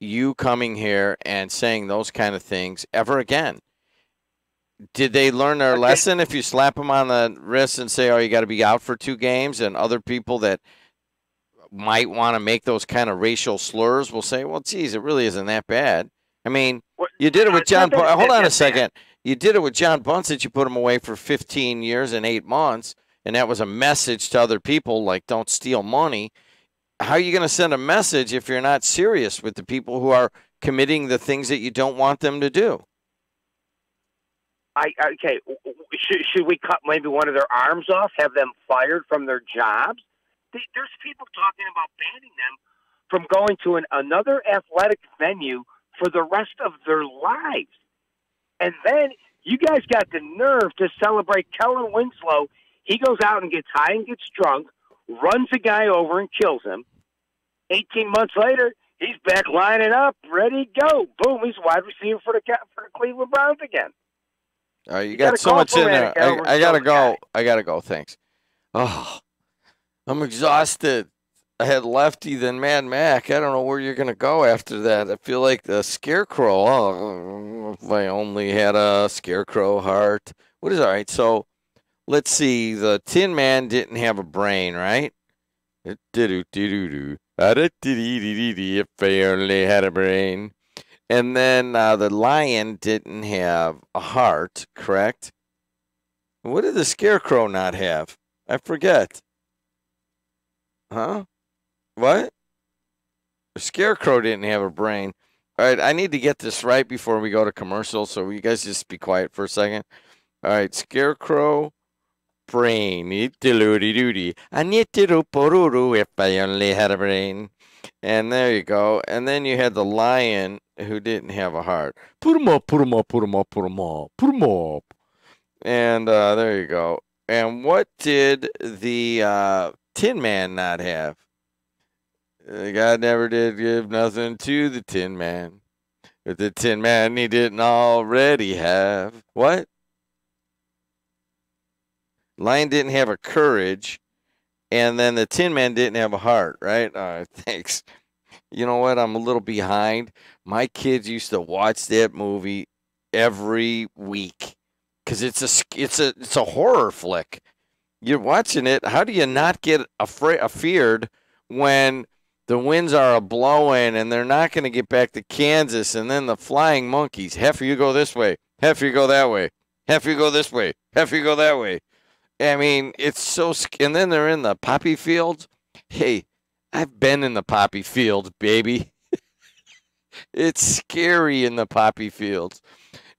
you coming here and saying those kind of things ever again. Did they learn their lesson if you slap them on the wrist and say, oh, you got to be out for 2 games, and other people that might want to make those kind of racial slurs will say, well, geez, it really isn't that bad. I mean, you did it with John. Hold on a second. You did it with John Bunce. You put him away for 15 years and 8 months, and that was a message to other people like, don't steal money. How are you going to send a message if you're not serious with the people who are committing the things that you don't want them to do? Okay, should we cut maybe one of their arms off, have them fired from their jobs? There's people talking about banning them from going to another athletic venue for the rest of their lives. And then you guys got the nerve to celebrate Kellen Winslow. He goes out and gets high and gets drunk, runs a guy over and kills him. 18 months later, he's back lining up, ready to go. Boom, he's wide receiver for the Cleveland Browns again. You got so much in there. I got to go. I got to go. Thanks. Oh, I'm exhausted. I had Lefty, then Mad Mac. I don't know where you're going to go after that. I feel like the Scarecrow. Oh, if I only had a Scarecrow heart. What is all right? So let's see. The Tin Man didn't have a brain, right? If I only had a brain. And then the lion didn't have a heart, correct? What did the Scarecrow not have? I forget. Huh? What? The Scarecrow didn't have a brain. All right, I need to get this right before we go to commercial, so you guys just be quiet for a second. All right, Scarecrow, brain. I need to if I only had a brain. And there you go. And then you had the lion who didn't have a heart. Put him up, put him up, put him up, put him up, put him up. And there you go. And what did the Tin Man not have? God never did give nothing to the Tin Man. But the Tin Man he didn't already have. What? Lion didn't have a courage. And then the Tin Man didn't have a heart, right? All right, thanks. You know what? I'm a little behind. My kids used to watch that movie every week because it's a horror flick. You're watching it. How do you not get afeared when the winds are a blowing and they're not going to get back to Kansas? And then the flying monkeys. Half of you go this way. Half of you go that way. Half of you go this way. Half of you go that way. I mean, it's so, and then they're in the poppy fields. Hey, I've been in the poppy fields, baby. It's scary in the poppy fields.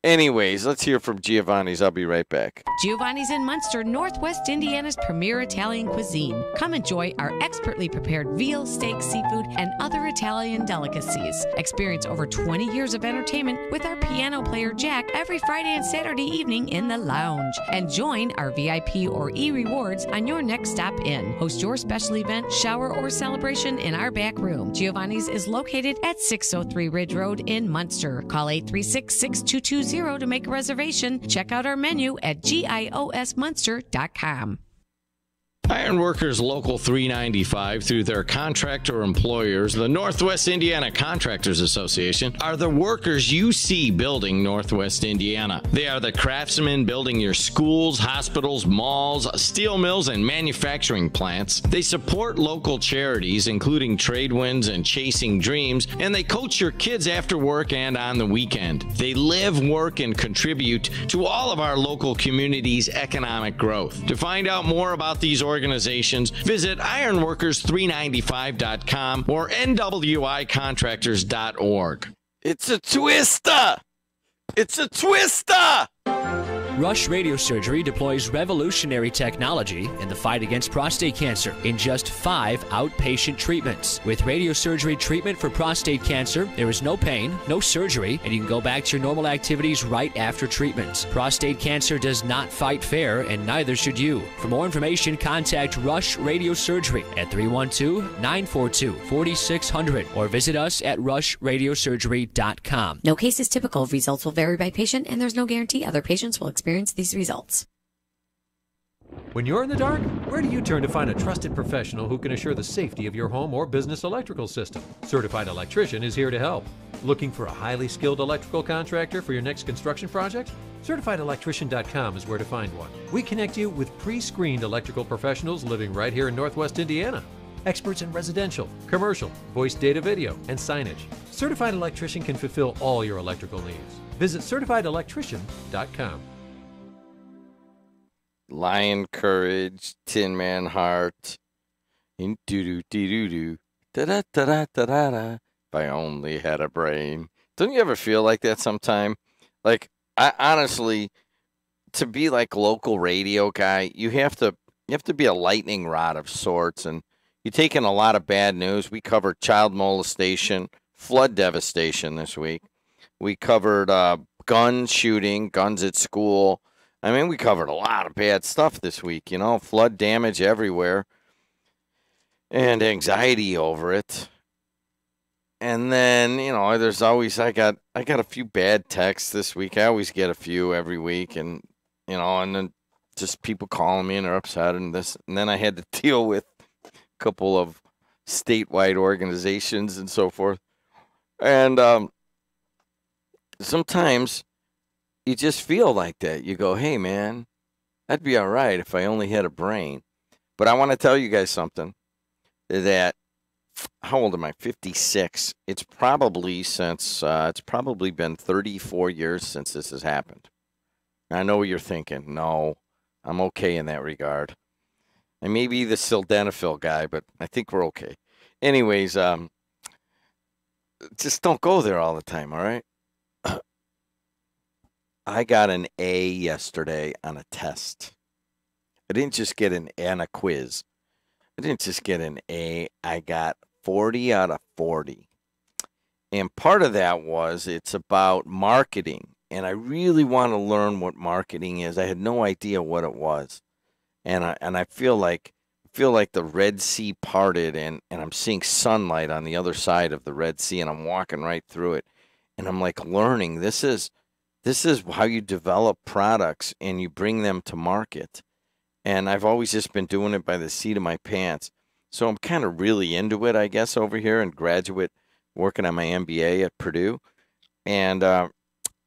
Anyways, let's hear from Giovanni's. I'll be right back. Giovanni's in Munster, Northwest Indiana's premier Italian cuisine. Come enjoy our expertly prepared veal, steak, seafood, and other Italian delicacies. Experience over 20 years of entertainment with our piano player Jack every Friday and Saturday evening in the lounge. And join our VIP or e-rewards on your next stop in. Host your special event, shower, or celebration in our back room. Giovanni's is located at 603 Ridge Road in Munster. Call 836-6220 to make a reservation. Check out our menu at giosmunster.com. Ironworkers Local 395, through their contractor employers, the Northwest Indiana Contractors Association, are the workers you see building Northwest Indiana. They are the craftsmen building your schools, hospitals, malls, steel mills, and manufacturing plants. They support local charities, including Tradewinds and Chasing Dreams, and they coach your kids after work and on the weekend. They live, work, and contribute to all of our local communities' economic growth. To find out more about these organizations, visit ironworkers395.com or nwicontractors.org. It's a twister! It's a twister! Rush Radiosurgery deploys revolutionary technology in the fight against prostate cancer in just 5 outpatient treatments. With radiosurgery treatment for prostate cancer, there is no pain, no surgery, and you can go back to your normal activities right after treatment. Prostate cancer does not fight fair, and neither should you. For more information, contact Rush Radiosurgery at 312-942-4600 or visit us at rushradiosurgery.com. No case is typical. Results will vary by patient, and there's no guarantee other patients will experience these results. When you're in the dark, where do you turn to find a trusted professional who can assure the safety of your home or business electrical system? Certified Electrician is here to help. Looking for a highly skilled electrical contractor for your next construction project? CertifiedElectrician.com is where to find one. We connect you with pre-screened electrical professionals living right here in Northwest Indiana. Experts in residential, commercial, voice data video, and signage. Certified Electrician can fulfill all your electrical needs. Visit CertifiedElectrician.com. Lion Courage, Tin Man Heart, do do do do da da da da da da. If I only had a brain. Don't you ever feel like that sometime? Like, I honestly, to be like local radio guy, you have to be a lightning rod of sorts, and you take in a lot of bad news. We covered child molestation, flood devastation this week. We covered gun shooting, guns at school. I mean, we covered a lot of bad stuff this week, flood damage everywhere and anxiety over it. And then, there's always, I got a few bad texts this week. I always get a few every week, and, and then just people calling me and they're upset and this. And then I had to deal with a couple of statewide organizations and so forth. And sometimes you just feel like that. You go, hey, man, that'd be all right if I only had a brain. But I want to tell you guys something, that, how old am I? 56. It's probably been 34 years since this has happened. I know what you're thinking. No, I'm okay in that regard. I may be the sildenafil guy, but I think we're okay. Anyways, just don't go there all the time, all right? I got an A yesterday on a test. I didn't just get an A on a quiz. I didn't just get an A. I got 40 out of 40. And part of that was it's about marketing. And I really want to learn what marketing is. I had no idea what it was. And I feel like the Red Sea parted, and I'm seeing sunlight on the other side of the Red Sea, and I'm walking right through it. And I'm like learning. This is how you develop products and you bring them to market. And I've always just been doing it by the seat of my pants. So I'm kind of really into it, I guess, over here in graduate, working on my MBA at Purdue. And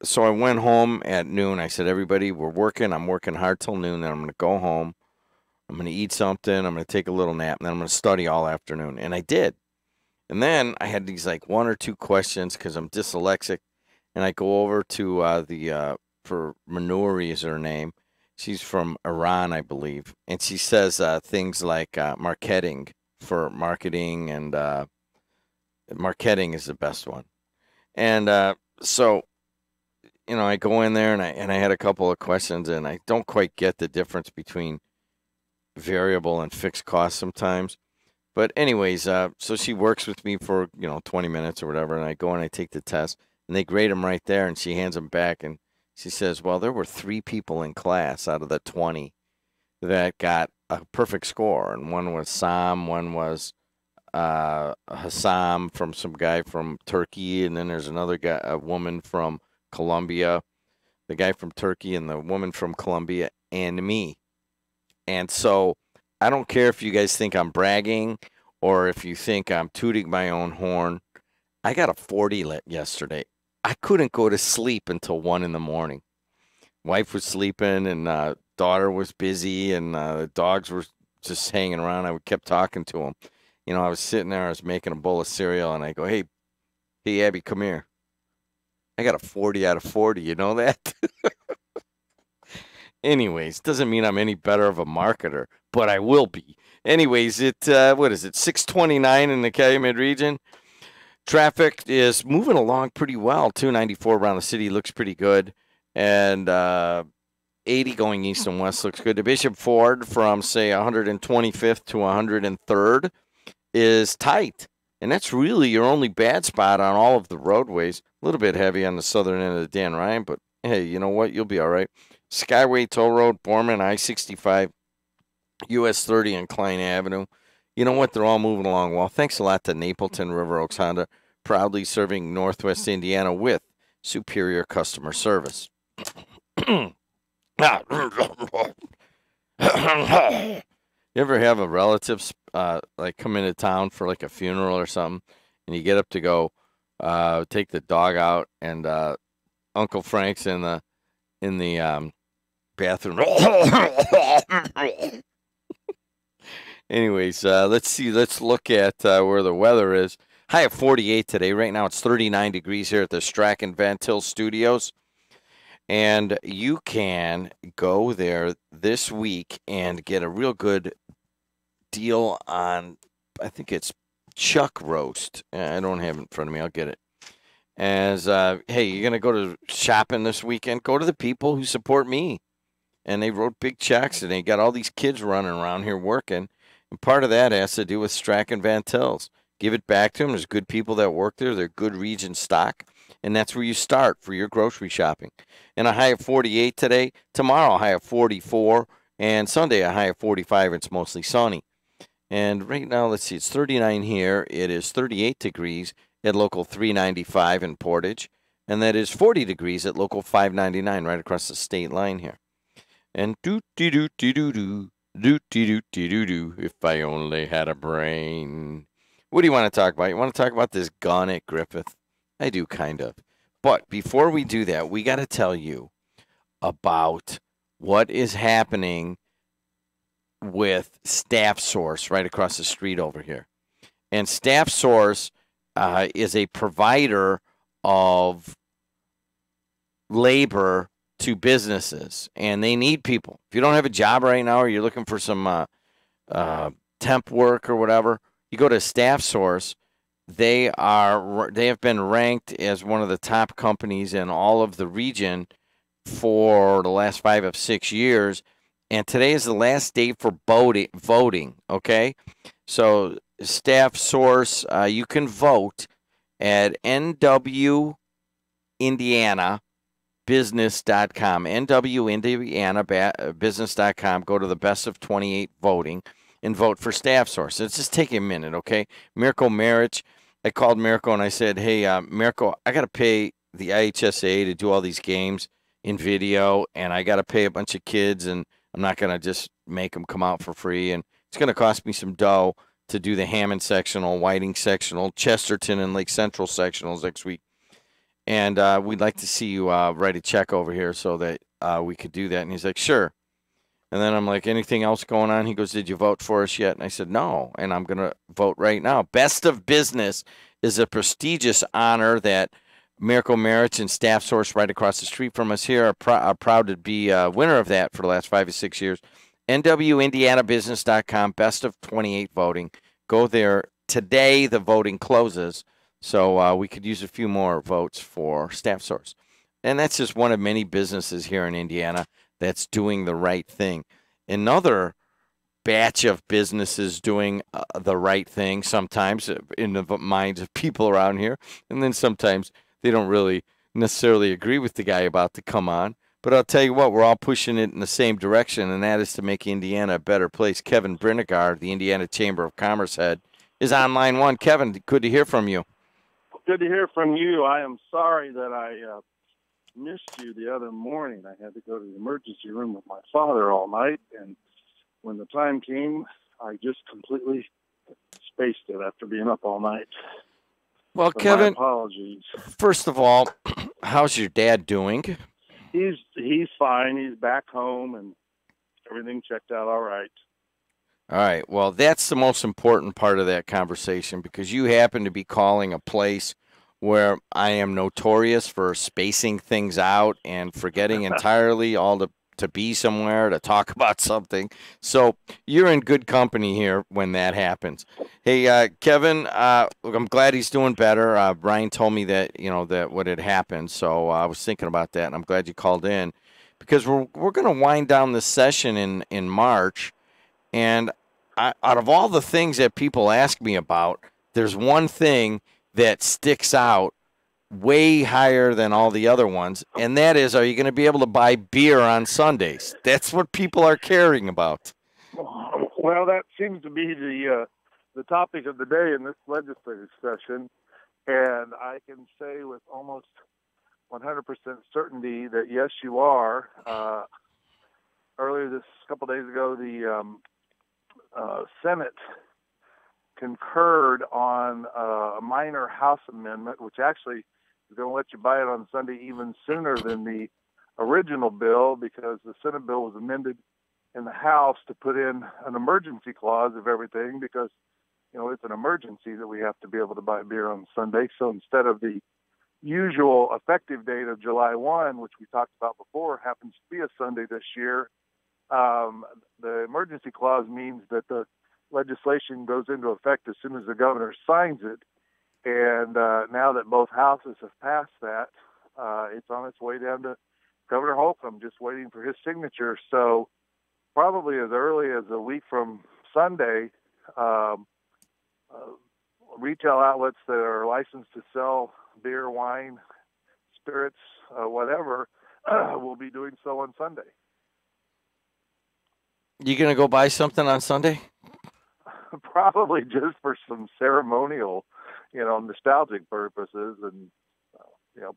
so I went home at noon. I said, everybody, we're working. I'm working hard till noon. Then I'm going to go home. I'm going to eat something. I'm going to take a little nap. And then I'm going to study all afternoon. And I did. And then I had these like 1 or 2 questions because I'm dyslexic. And I go over to for Manuri is her name. She's from Iran, I believe. And she says things like marketing for marketing, and marketing is the best one. And so I go in there and I had a couple of questions, and I don't quite get the difference between variable and fixed costs sometimes. But anyways, so she works with me for 20 minutes or whatever, and I go and I take the test, and they grade them right there, and she hands them back, and she says, "Well, there were 3 people in class out of the 20 that got a perfect score, and one was Sam, one was Hassam from some guy from Turkey, and then there's another guy, a woman from Colombia, the guy from Turkey and the woman from Colombia, and me." And so I don't care if you guys think I'm bragging or if you think I'm tooting my own horn. I got a 40 yesterday. I couldn't go to sleep until 1 in the morning. Wife was sleeping and daughter was busy, and the dogs were just hanging around. I kept talking to them. I was sitting there, I was making a bowl of cereal, and I go, hey, Abby, come here. I got a 40 out of 40. You know that? Anyways, doesn't mean I'm any better of a marketer, but I will be. Anyways, what is it, 629 in the Calumet region? Traffic is moving along pretty well. 294 around the city looks pretty good. And 80 going east and west looks good. The Bishop Ford from, say, 125th to 103rd is tight. And that's really your only bad spot on all of the roadways. A little bit heavy on the southern end of the Dan Ryan, but hey, you know what? You'll be all right. Skyway Toll Road, Borman, I-65, US 30, and Klein Avenue. You know what? They're all moving along well. Thanks a lot to Napleton River Oaks Honda, proudly serving Northwest Indiana with superior customer service. You ever have a relative like come into town for like a funeral or something, and you get up to go take the dog out, and Uncle Frank's in the bathroom. Anyways, let's look at where the weather is. High of 48 today. Right now it's 39 degrees here at the Strachan Van Til Studios. And you can go there this week and get a real good deal on, I think it's chuck roast. I don't have it in front of me. I'll get it. As, hey, you're going to go to shopping this weekend? Go to the people who support me. And they wrote big checks, and they got all these kids running around here working. And part of that has to do with Strachan Van Til's. Give it back to them. There's good people that work there. They're good region stock. And that's where you start for your grocery shopping. And a high of 48 today. Tomorrow, a high of 44. And Sunday, a high of 45. It's mostly sunny. And right now, let's see, it's 39 here. It is 38 degrees at local 395 in Portage. And that is 40 degrees at local 599 right across the state line here. And do-dee-doo-dee-doo-doo, do-dee-doo-dee-doo-doo, if I only had a brain. What do you want to talk about? You want to talk about this gun at Griffith? I do, kind of. But before we do that, we got to tell you about what is happening with Staff Source right across the street over here. And Staff Source is a provider of labor to businesses, and they need people. If you don't have a job right now, or you're looking for some temp work or whatever, you go to Staff Source. They have been ranked as one of the top companies in all of the region for the last 5 of 6 years. And today is the last day for voting. Okay, so Staff Source, you can vote at nwindianabusiness.com. nwindianabusiness.com. Go to the best of 28 voting and vote for Staff Source. It's just take a minute, okay? Mirko Maric, I called Mirko and I said, hey, Mirko, I got to pay the IHSA to do all these games in video, and I got to pay a bunch of kids, and I'm not going to just make them come out for free, and it's going to cost me some dough to do the Hammond sectional, Whiting sectional, Chesterton and Lake Central sectionals next week. And we'd like to see you write a check over here so that we could do that. And he's like, sure. And then I'm like, anything else going on? He goes, did you vote for us yet? And I said, no, and I'm going to vote right now. Best of Business is a prestigious honor that Mirko Maric and Staff Source right across the street from us here are proud to be a winner of that for the last 5 or 6 years. nwindianabusiness.com, best of 28 voting. Go there. Today the voting closes, so we could use a few more votes for Staff Source. And that's just one of many businesses here in Indiana that's doing the right thing. Another batch of businesses doing the right thing sometimes in the minds of people around here, and then sometimes they don't really necessarily agree with the guy about to come on. But I'll tell you what, we're all pushing it in the same direction, and that is to make Indiana a better place. Kevin Brinegar, the Indiana Chamber of Commerce head, is on line one. Kevin, good to hear from you. Good to hear from you. I am sorry that I missed you the other morning. I had to go to the emergency room with my father all night, and when the time came, I just completely spaced it after being up all night. Well, So Kevin, my apologies. First of all, how's your dad doing? He's fine. He's back home, and everything checked out all right. All right. Well, that's the most important part of that conversation, because you happen to be calling a place where I am notorious for spacing things out and forgetting entirely all to be somewhere to talk about something. So you're in good company here when that happens. Hey, Kevin, look, I'm glad he's doing better. Brian told me that that what had happened, so I was thinking about that, and I'm glad you called in, because we're going to wind down this session in March, and out of all the things that people ask me about, there's one thing that sticks out way higher than all the other ones, and that is, are you going to be able to buy beer on Sundays? That's what people are caring about. Well, that seems to be the topic of the day in this legislative session, and I can say with almost 100% certainty that yes, you are. Earlier this couple days ago, the Senate concurred on a minor House amendment, which actually is going to let you buy it on Sunday even sooner than the original bill, because the Senate bill was amended in the House to put in an emergency clause of everything, because it's an emergency that we have to be able to buy beer on Sunday. So instead of the usual effective date of July 1, which we talked about before, happens to be a Sunday this year, the emergency clause means that the legislation goes into effect as soon as the governor signs it. And now that both houses have passed that, it's on its way down to Governor Holcomb, just waiting for his signature. So probably as early as a week from Sunday, retail outlets that are licensed to sell beer, wine, spirits, whatever, will be doing so on Sunday. You going to go buy something on Sunday? Probably just for some ceremonial, nostalgic purposes, and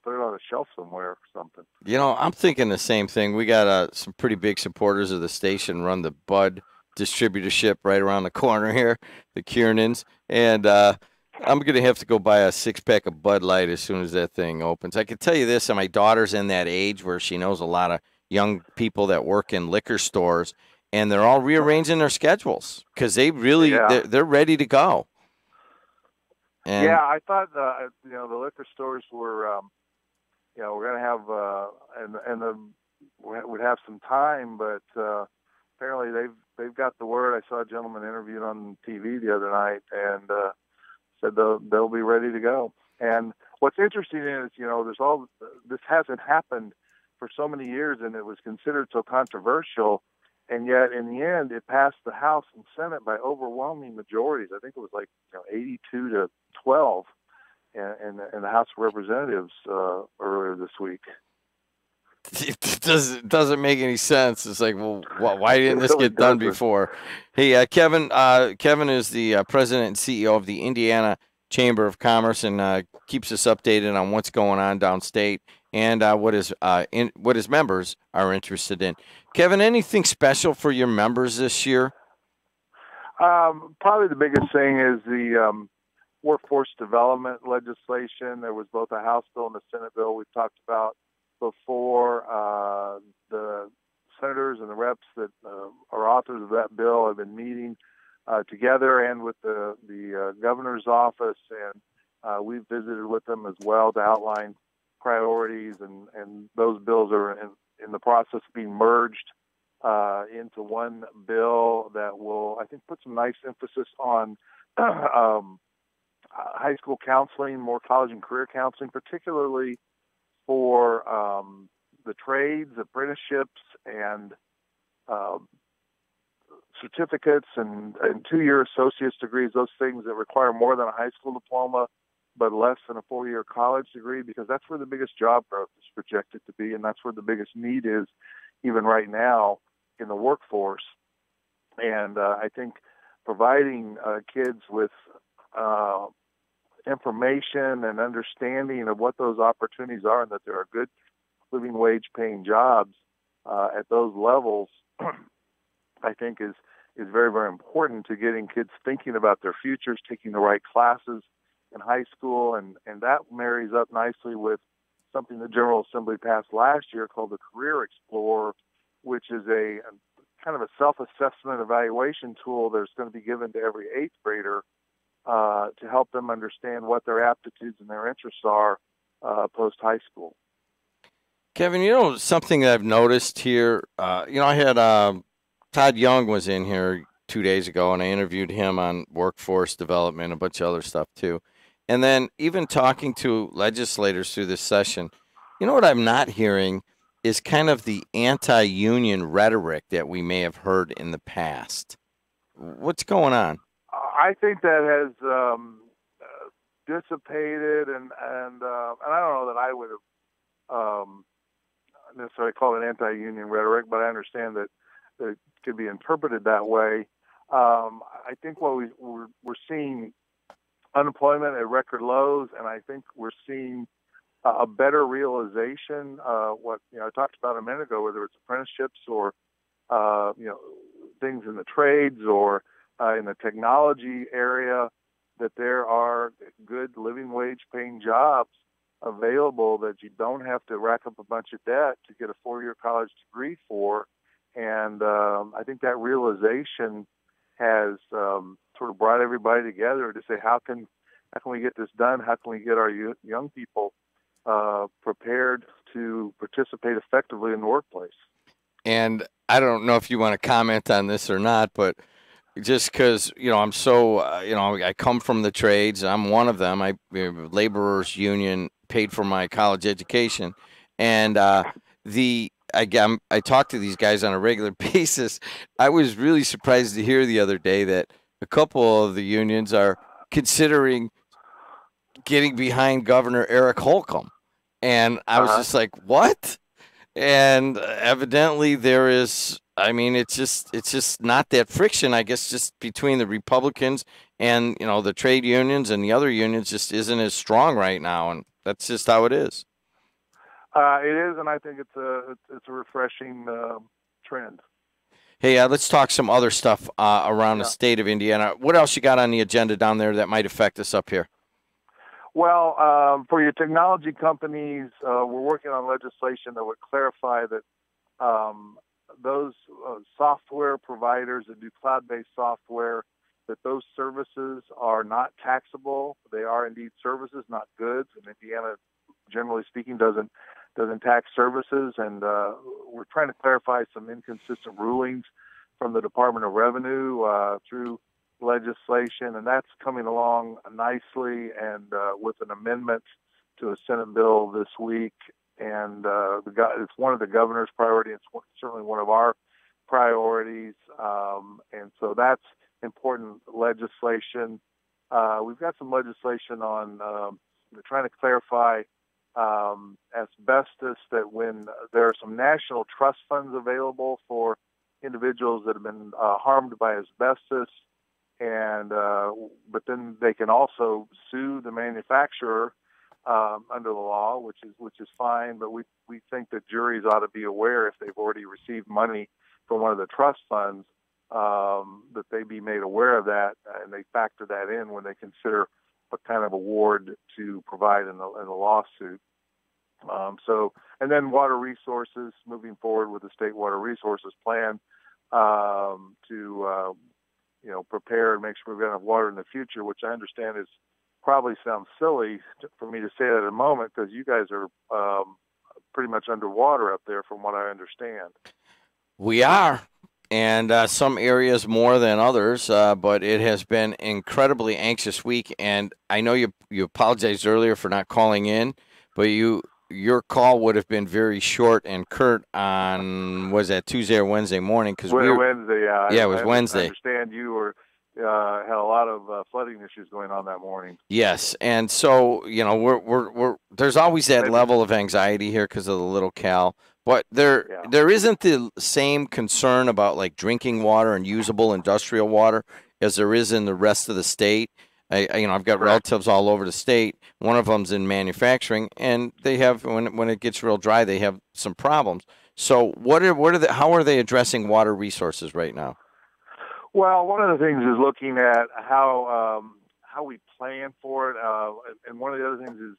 put it on a shelf somewhere or something. I'm thinking the same thing. We got some pretty big supporters of the station, run the Bud distributorship right around the corner here, the Kiernans, and I'm going to have to go buy a 6-pack of Bud Light as soon as that thing opens. I can tell you this, and my daughter's in that age where she knows a lot of young people that work in liquor stores, and they're all rearranging their schedules because they really they're ready to go. And I thought the liquor stores were we're going to have would have some time, but apparently they've got the word. I saw a gentleman interviewed on TV the other night, and said they'll be ready to go. And what's interesting is this hasn't happened for so many years, and it was considered so controversial. And yet, in the end, it passed the House and Senate by overwhelming majorities. I think it was 82 to 12 in the House of Representatives earlier this week. It doesn't make any sense. It's like, well, why didn't this get done before? Hey, Kevin. Kevin is the president and CEO of the Indiana Chamber of Commerce, and keeps us updated on what's going on downstate and what his members are interested in. Kevin, anything special for your members this year? Probably the biggest thing is the workforce development legislation. There was both a House bill and a Senate bill we've talked about before. The senators and the reps that are authors of that bill have been meeting together and with the governor's office, and we've visited with them as well to outline priorities, and those bills are in the process of being merged into one bill that will, I think, put some nice emphasis on high school counseling, more college and career counseling, particularly for the trades, apprenticeships, and certificates and 2-year associate's degrees, those things that require more than a high school diploma but less than a 4-year college degree, because that's where the biggest job growth is projected to be, and that's where the biggest need is even right now in the workforce. And I think providing kids with information and understanding of what those opportunities are and that there are good living wage paying jobs at those levels, I think is very, very important to getting kids thinking about their futures, taking the right classes in high school, and that marries up nicely with something the General Assembly passed last year called the Career Explorer, which is a kind of a self-assessment evaluation tool that's going to be given to every 8th grader to help them understand what their aptitudes and their interests are post-high school. Kevin, something that I've noticed here, I had Todd Young was in here 2 days ago, and I interviewed him on workforce development and a bunch of other stuff too. And then even talking to legislators through this session, what I'm not hearing is kind of the anti-union rhetoric that we may have heard in the past. What's going on? I think that has dissipated, and I don't know that I would have necessarily called it anti-union rhetoric, but I understand that it could be interpreted that way. I think what we're seeing unemployment at record lows, and I think we're seeing a better realization. What I talked about a minute ago, whether it's apprenticeships or things in the trades or in the technology area, that there are good living wage paying jobs available that you don't have to rack up a bunch of debt to get a 4-year college degree for. And I think that realization has sort of brought everybody together to say, how can we get this done? How can we get our young people prepared to participate effectively in the workplace? And I don't know if you want to comment on this or not, but just because, I'm so, I come from the trades. I'm one of them. Laborers Union paid for my college education. And I talk to these guys on a regular basis. I was really surprised to hear the other day that a couple of the unions are considering getting behind Governor Eric Holcomb. And I was just like, what? And evidently there is, it's just not that friction, I guess, just between the Republicans and, the trade unions and the other unions just isn't as strong right now. And that's just how it is. It is, and I think it's a refreshing trend. Hey, let's talk some other stuff around the state of Indiana. What else you got on the agenda down there that might affect us up here? Well, for your technology companies, we're working on legislation that would clarify that those software providers that do cloud-based software, that those services are not taxable. They are indeed services, not goods. And Indiana, generally speaking, doesn't tax services. And we're trying to clarify some inconsistent rulings from the Department of Revenue through legislation, and that's coming along nicely, and with an amendment to a Senate bill this week. And it's one of the governor's priorities. It's certainly one of our priorities, and so that's important legislation. We've got some legislation on trying to clarify asbestos, that when there are some national trust funds available for individuals that have been harmed by asbestos, and but then they can also sue the manufacturer under the law, which is fine. But we think that juries ought to be aware, if they've already received money from one of the trust funds, that they be made aware of that, and they factor that in when they consider what kind of award to provide in the lawsuit. And then water resources, moving forward with the state water resources plan to prepare and make sure we've got enough water in the future, which I understand is probably sounds silly for me to say that at the moment, because you guys are pretty much underwater up there from what I understand. We are, and some areas more than others, but it has been an incredibly anxious week. And I know you apologized earlier for not calling in, but you your call would have been very short and curt on, was that Tuesday or Wednesday morning? Because Wednesday, yeah. Yeah, it was Wednesday. I understand you were had a lot of flooding issues going on that morning. Yes, and so we're there's always that level of anxiety here because of the little Cal, but there isn't the same concern about like drinking water and usable industrial water as there is in the rest of the state. I've got relatives all over the state. One of them's in manufacturing, and they have when it gets real dry, they have some problems. So how are they addressing water resources right now? Well, one of the things is looking at how we plan for it, and one of the other things is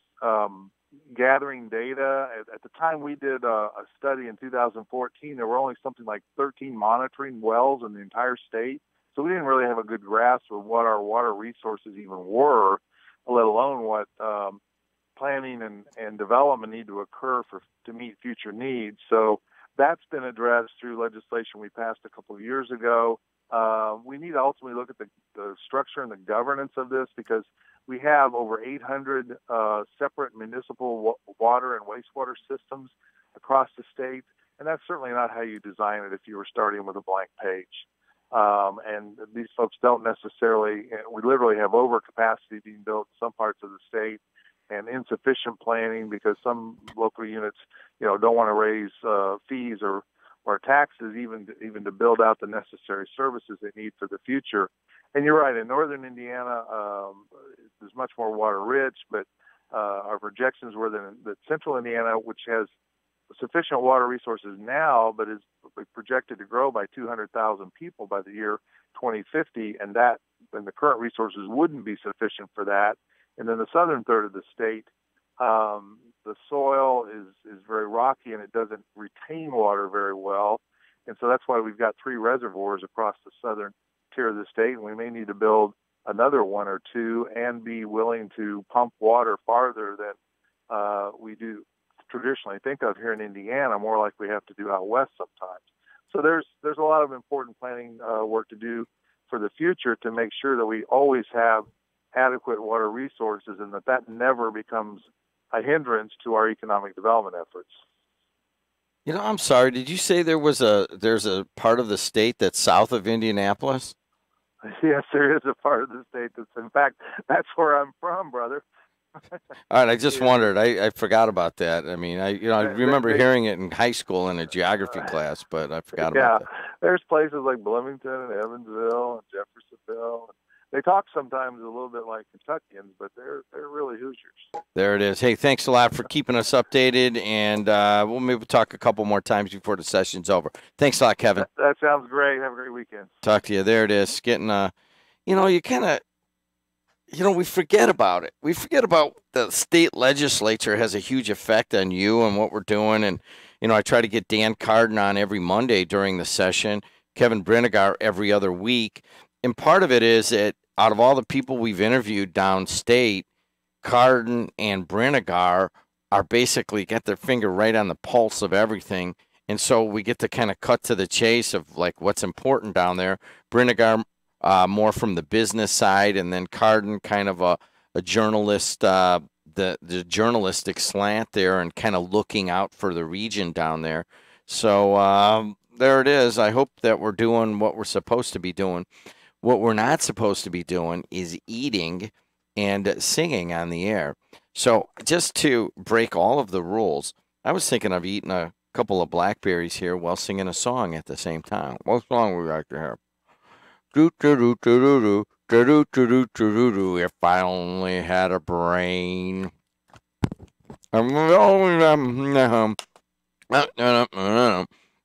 gathering data. At the time we did a study in 2014, there were only something like 13 monitoring wells in the entire state. So we didn't really have a good grasp of what our water resources even were, let alone what planning and development need to occur to meet future needs. So that's been addressed through legislation we passed a couple of years ago. We need to ultimately look at the structure and the governance of this because we have over 800 separate municipal water and wastewater systems across the state, and that's certainly not how you design it if you were starting with a blank page. And these folks don't necessarily, we literally have overcapacity being built in some parts of the state and insufficient planning because some local units, don't want to raise fees or taxes even to build out the necessary services they need for the future. And you're right, in northern Indiana, there's much more water rich, but our projections were that central Indiana, which has sufficient water resources now, but is projected to grow by 200,000 people by the year 2050, and the current resources wouldn't be sufficient for that. And then the southern third of the state, the soil is very rocky and it doesn't retain water very well, and so that's why we've got 3 reservoirs across the southern tier of the state, and we may need to build another 1 or 2 and be willing to pump water farther than we do traditionally think of here in Indiana, more like we have to do out west sometimes. So there's a lot of important planning work to do for the future to make sure that we always have adequate water resources and that never becomes a hindrance to our economic development efforts. I'm sorry, did you say there's a part of the state that's south of Indianapolis? Yes, there is a part of the state in fact, that's where I'm from, brother. All right, I just wondered. I forgot about that. I mean, I remember hearing it in high school in a geography class, but I forgot about that. There's places like Bloomington and Evansville and Jeffersonville. They talk sometimes a little bit like Kentuckians, but they're really Hoosiers. There it is. Hey, thanks a lot for keeping us updated, and we'll maybe talk a couple more times before the session's over. Thanks a lot, Kevin. That sounds great. Have a great weekend. Talk to you. There it is. Getting, you kind of, we forget about it. We forget about the state legislature has a huge effect on you and what we're doing. And, I try to get Dan Carden on every Monday during the session, Kevin Brinegar every other week. And part of it is that out of all the people we've interviewed downstate, Carden and Brinegar are basically got their finger right on the pulse of everything. And so we get to kind of cut to the chase of like what's important down there. Brinegar more from the business side, and then Carden kind of a journalist, the journalistic slant there, and kind of looking out for the region down there. So there it is. I hope that we're doing what we're supposed to be doing. What we're not supposed to be doing is eating and singing on the air. So just to break all of the rules, I was thinking of eating a couple of blackberries here while singing a song at the same time. What song would we like to have? If I only had a brain. I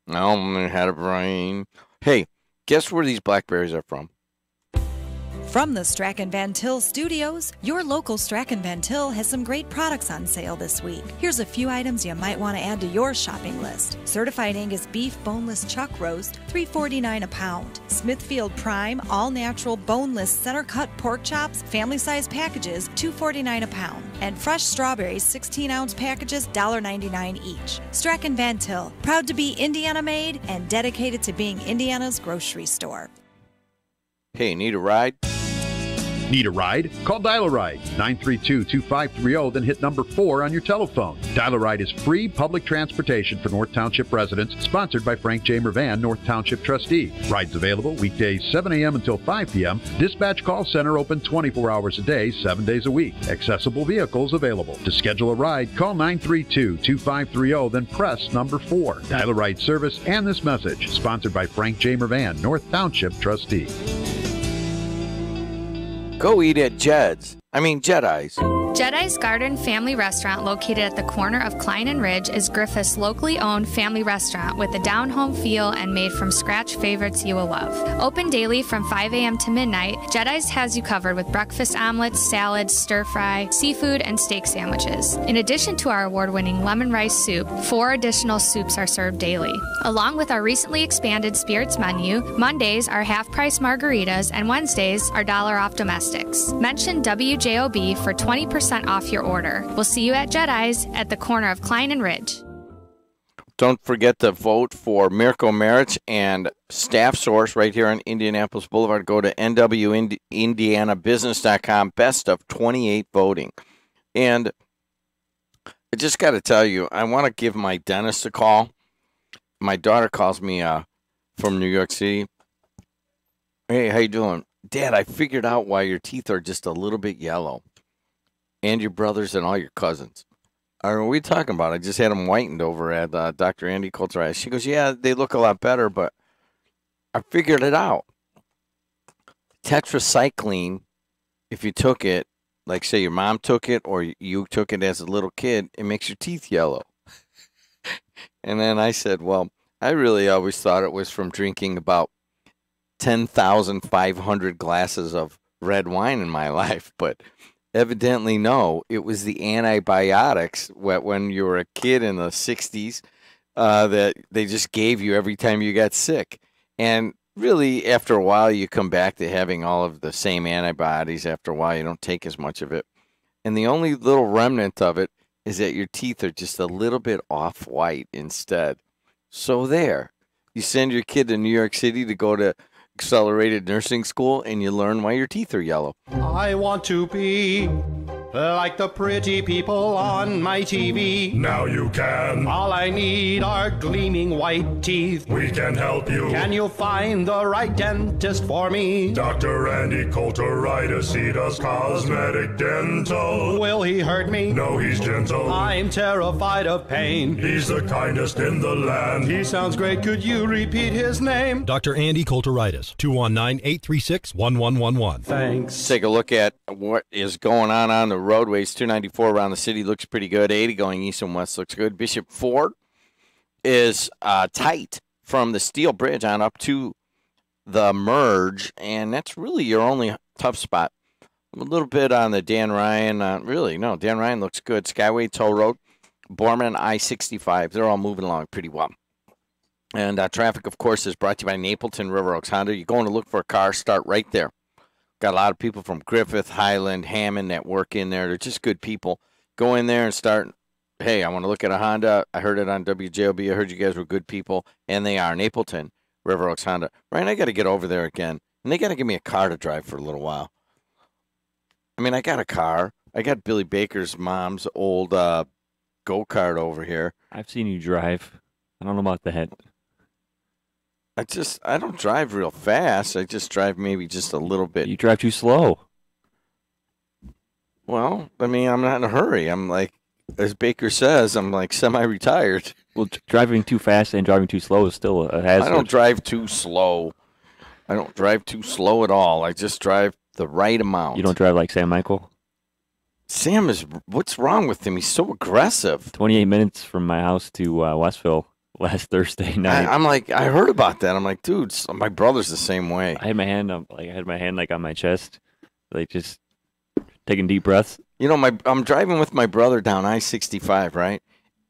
only had a brain. Hey, guess where these blackberries are from? From the Strachan Van Til Studios, your local Strachan Van Til has some great products on sale this week. Here's a few items you might want to add to your shopping list. Certified Angus Beef Boneless Chuck Roast, $3.49 a pound. Smithfield Prime All-Natural Boneless Center-Cut Pork Chops, family-size packages, $2.49 a pound. And fresh strawberries, 16-ounce packages, $1.99 each. Strachan Van Til, proud to be Indiana-made and dedicated to being Indiana's grocery store. Hey, need a ride? Need a ride? Call Dial-A-Ride, 932-2530, then hit number 4 on your telephone. Dial-A-Ride is free public transportation for North Township residents, sponsored by Frank J. Mervan, North Township trustee. Rides available weekdays 7 a.m. until 5 p.m. Dispatch call center open 24 hours a day, 7 days a week. Accessible vehicles available. To schedule a ride, call 932-2530, then press number 4. Dial-A-Ride service and this message, sponsored by Frank J. Mervan, North Township trustee. Go eat at JED's. Jedi's. Jedi's Garden Family Restaurant, located at the corner of Klein and Ridge, is Griffith's locally owned family restaurant with a down-home feel and made-from-scratch favorites you will love. Open daily from 5 a.m. to midnight, Jedi's has you covered with breakfast omelets, salads, stir-fry, seafood, and steak sandwiches. In addition to our award-winning lemon rice soup, 4 additional soups are served daily. Along with our recently expanded spirits menu, Mondays are half-price margaritas, and Wednesdays are $1 off domestics. Mention WJOB for 20% off your order. We'll see you at Jedi's at the corner of Klein and Ridge. Don't forget to vote for Mirko Maric and Staff Source right here on Indianapolis Boulevard. Go to nwindianabusiness.com. Best of 28 voting. And I just got to tell you, I want to give my dentist a call. My daughter calls me from New York City. Hey, how you doing? Dad, I figured out why your teeth are just a little bit yellow. And your brothers and all your cousins. What are we talking about? I just had them whitened over at Dr. Andy Coulter. She goes, yeah, they look a lot better, but I figured it out. Tetracycline, if you took it, like say your mom took it or you took it as a little kid, it makes your teeth yellow. And then I said, well, I really always thought it was from drinking about 10,500 glasses of red wine in my life, but evidently, no. It was the antibiotics when you were a kid in the 60s that they just gave you every time you got sick. And really, after a while, you come back to having all of the same antibiotics. After a while, you don't take as much of it. And the only little remnant of it is that your teeth are just a little bit off-white instead. So there. You send your kid to New York City to go to accelerated nursing school, and you learn why your teeth are yellow. I want to be like the pretty people on my TV. Now you can. All I need are gleaming white teeth. We can help you. Can you find the right dentist for me? Dr. Andy Coulteritis, he does cosmetic dental. Will he hurt me? No, he's gentle. I'm terrified of pain. He's the kindest in the land. He sounds great. Could you repeat his name? Dr. Andy Coulteritis, 219-836-1111. Thanks. Let's take a look at what is going on the roadways. 294 around the city looks pretty good. 80 going east and west looks good. Bishop Ford is tight from the Steel Bridge on up to the merge, and that's really your only tough spot. A little bit on the Dan Ryan. Dan Ryan looks good. Skyway Toll Road, Borman, I-65. They're all moving along pretty well. And traffic, of course, is brought to you by Napleton River Oaks Honda. You're going to look for a car, start right there. Got a lot of people from Griffith, Highland, Hammond that work in there. They're just good people. Go in there and start, hey, I want to look at a Honda. I heard it on WJOB. I heard you guys were good people. And they are. Napleton, River Oaks Honda. Ryan, I got to get over there again. And they got to give me a car to drive for a little while. I got a car. I got Billy Baker's mom's old go-kart over here. I've seen you drive. I don't know about that. I don't drive real fast. I just drive maybe just a little bit. You drive too slow. Well, I'm not in a hurry. I'm like, as Baker says, I'm like semi-retired. Well, driving too fast and driving too slow is still a hazard. I don't drive too slow. I don't drive too slow at all. I just drive the right amount. You don't drive like Sam Michael? Sam what's wrong with him? He's so aggressive. 28 minutes from my house to Westville last Thursday night. I heard about that. I'm like, dude, my brother's the same way. I had my hand on my chest, like just taking deep breaths. I'm driving with my brother down I-65, right?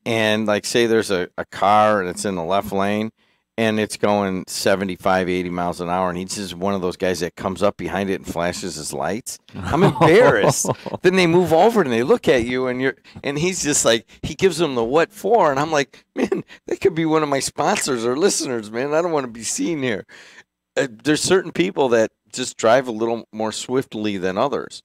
And like, say there's a car that's in the left lane, and it's going 75, 80 miles an hour, and he's just one of those guys that comes up behind it and flashes his lights. I'm embarrassed. Then they move over and they look at you, and he's just like, he gives them the what for, and I'm like, man, that could be one of my sponsors or listeners, man. I don't want to be seen here. There's certain people that just drive a little more swiftly than others.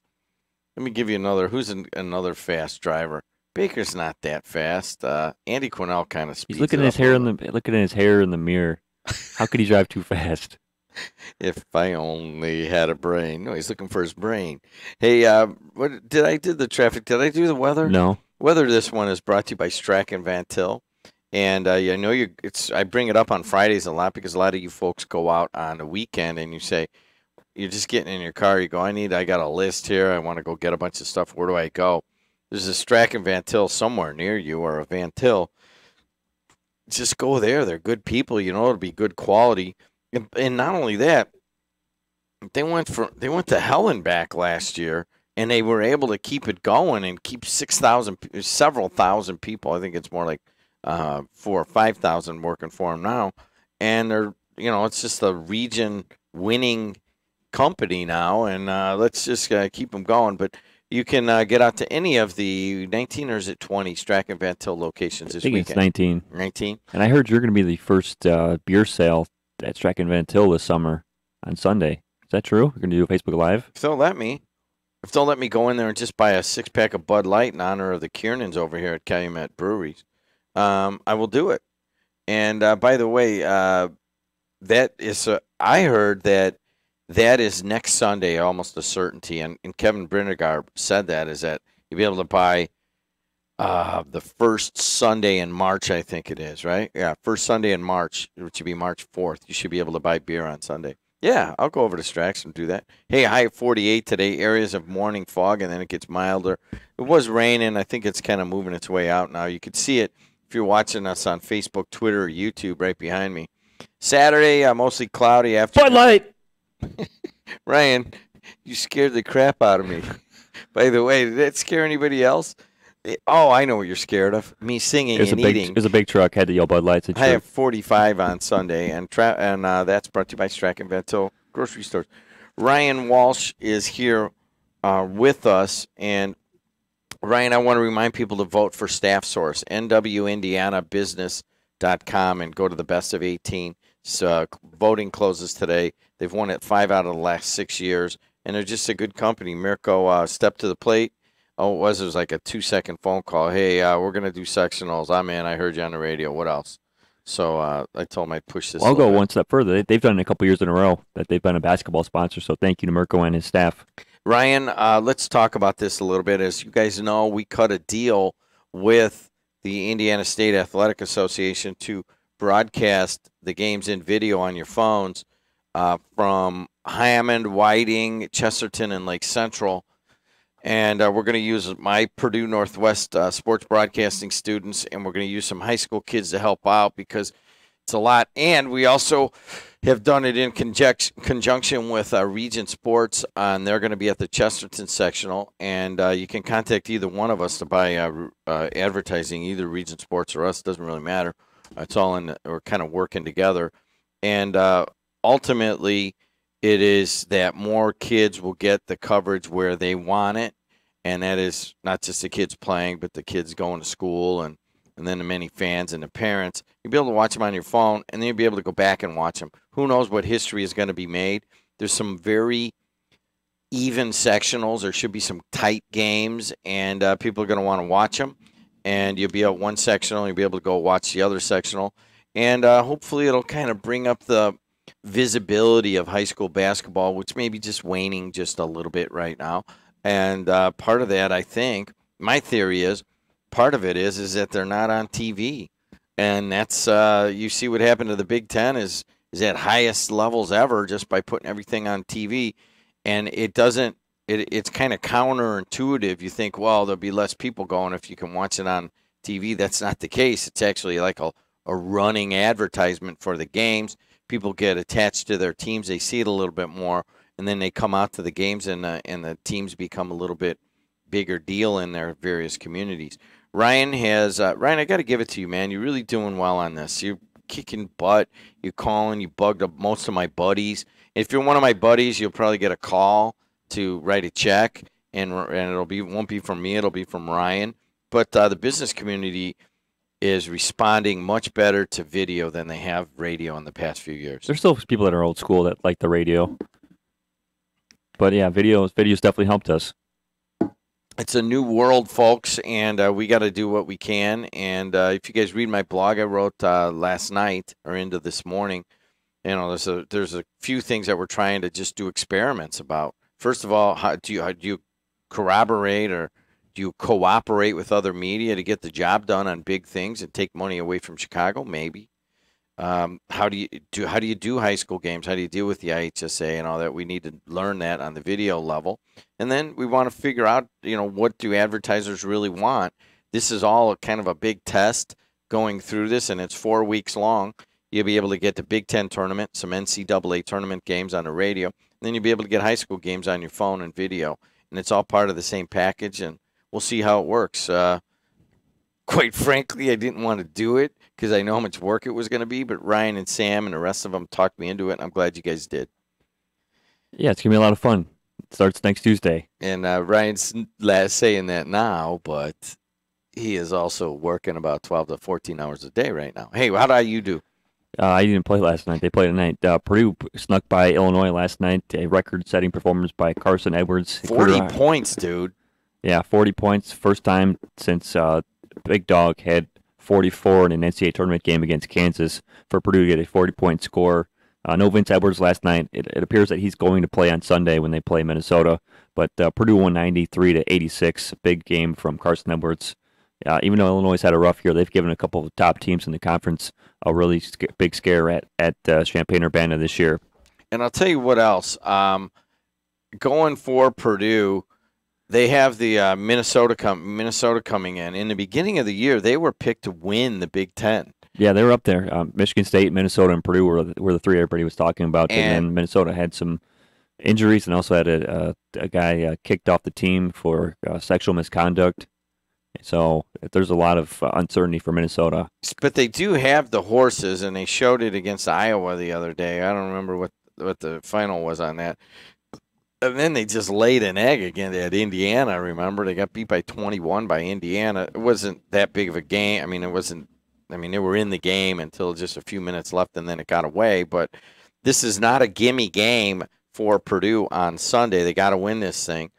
Let me give you another. Who's another fast driver? Baker's not that fast. Andy Quinnell kind of speeds. He's looking at his hair in the mirror. How could he drive too fast? If I only had a brain. No, he's looking for his brain. Hey, what did I do the traffic? Did I do the weather? No. Weather. This one is brought to you by Strachan Van Til. And I know I bring it up on Fridays a lot because a lot of you folks go out on the weekend and you say, you're just getting in your car. You go, I got a list here. I want to go get a bunch of stuff. Where do I go? There's a Strachan Van Til somewhere near you, or a Van Til. Just go there. They're good people. You know, it'll be good quality. And not only that, they went to hell and back last year, and they were able to keep it going and keep several thousand people. I think it's more like 4,000 or 5,000 working for them now. And they're, it's just a region winning company now, and let's just keep them going. But you can get out to any of the 19 or is it 20 Strachan Van Til locations this weekend. It's 19. 19. And I heard you're going to be the first beer sale at Strachan Van Til this summer on Sunday. Is that true? You're going to do a Facebook Live? If they'll let me go in there and just buy a 6-pack of Bud Light in honor of the Kiernans over here at Calumet Breweries, I will do it. And by the way, that is I heard that is next Sunday, almost a certainty. And Kevin Brinnegar said that you'll be able to buy the first Sunday in March, I think it is, right? Yeah, first Sunday in March, which would be March 4th. You should be able to buy beer on Sunday. Yeah, I'll go over to Strax and do that. Hey, high at 48 today, areas of morning fog, and then it gets milder. It was raining. I think it's kind of moving its way out now. You could see it if you're watching us on Facebook, Twitter, or YouTube right behind me. Saturday, mostly cloudy after. Bud Light! Ryan, you scared the crap out of me. By the way, did that scare anybody else? Oh, I know what you're scared of. Me singing and eating. There's a big truck. Had to yell Bud Lights. I have 45 on Sunday, and that's brought to you by Strachan Van Til Grocery Stores. Ryan Walsh is here with us. And, Ryan, I want to remind people to vote for Staff Source, nwindianabusiness.com, and go to the best of 18. So, voting closes today. They've won it 5 out of the last 6 years, and they're just a good company. Mirko stepped to the plate. Oh, it was like a 2-second phone call. Hey, we're going to do sectionals. I'm in. I heard you on the radio. What else? So I told him I'd push this. I'll go one step further. They've done it a couple years in a row that they've been a basketball sponsor, so thank you to Mirko and his staff. Ryan, let's talk about this a little bit. As you guys know, we cut a deal with the Indiana State Athletic Association to broadcast the games in video on your phones from Hammond, Whiting, Chesterton, and Lake Central. And we're going to use my Purdue Northwest sports broadcasting students, and we're going to use some high school kids to help out because it's a lot. And we also have done it in conjunction with Regent Sports, and they're going to be at the Chesterton sectional. And you can contact either one of us to buy advertising, either Regent Sports or us. It doesn't really matter. It's all we're kind of working together. And ultimately, it is that more kids will get the coverage where they want it, and that is not just the kids playing, but the kids going to school and then the many fans and the parents. You'll be able to watch them on your phone, and then you'll be able to go back and watch them. Who knows what history is going to be made? There's some very even sectionals. There should be some tight games, and people are going to want to watch them. And you'll be at one sectional, and you'll be able to go watch the other sectional. And hopefully it'll kind of bring up the visibility of high school basketball, which may be just waning just a little bit right now. And part of that, I think, my theory is, part of it is that they're not on TV. And that's, you see what happened to the Big Ten is at highest levels ever just by putting everything on TV. And it doesn't, it's kind of counterintuitive. You think, well, there'll be less people going if you can watch it on TV. That's not the case. It's actually like a running advertisement for the games. People get attached to their teams. They see it a little bit more, and then they come out to the games, and the teams become a little bit bigger deal in their various communities. Ryan has Ryan, I got to give it to you, man. You're really doing well on this. You're kicking butt. You're calling. You bugged up most of my buddies. If you're one of my buddies, you'll probably get a call to write a check, and won't be from me. It'll be from Ryan. But the business community is responding much better to video than they have radio in the past few years. There's still people that are old school that like the radio. But yeah, videos definitely helped us. It's a new world, folks, and we got to do what we can. And if you guys read my blog I wrote last night or into this morning, there's a few things that we're trying to just do experiments about. First of all, how do you corroborate or do you cooperate with other media to get the job done on big things and take money away from Chicago? Maybe. How do you do high school games? How do you deal with the IHSA and all that? We need to learn that on the video level, and then we want to figure out, what do advertisers really want? This is all kind of a big test going through this, and it's 4 weeks long. You'll be able to get the Big Ten tournament, some NCAA tournament games on the radio, and then you'll be able to get high school games on your phone and video, and it's all part of the same package, and we'll see how it works. Quite frankly, I didn't want to do it because I know how much work it was going to be, but Ryan and Sam and the rest of them talked me into it, and I'm glad you guys did. Yeah, it's going to be a lot of fun. It starts next Tuesday. And Ryan's saying that now, but he is also working about 12 to 14 hours a day right now. Hey, how did you do? I didn't play last night. They played tonight. Purdue snuck by Illinois last night. A record-setting performance by Carson Edwards. 40 points, dude. Yeah, 40 points. First time since Big Dog had 44 in an NCAA tournament game against Kansas for Purdue to get a 40-point score. No Vince Edwards last night. It appears that he's going to play on Sunday when they play Minnesota. But Purdue won 93-86. A big game from Carson Edwards. Even though Illinois had a rough year, they've given a couple of top teams in the conference a really big scare at Champaign-Urbana this year. And I'll tell you what else. Going for Purdue, they have the Minnesota coming in. In the beginning of the year, they were picked to win the Big Ten. Yeah, they were up there. Michigan State, Minnesota, and Purdue were the three everybody was talking about. And then Minnesota had some injuries and also had a guy kicked off the team for sexual misconduct. So there's a lot of uncertainty for Minnesota. But they do have the horses, and they showed it against Iowa the other day. I don't remember what the final was on that. And then they just laid an egg again at Indiana, I remember. They got beat by 21 by Indiana. It wasn't that big of a game. They were in the game until just a few minutes left, and then it got away. But this is not a gimme game for Purdue on Sunday. They got to win this thing.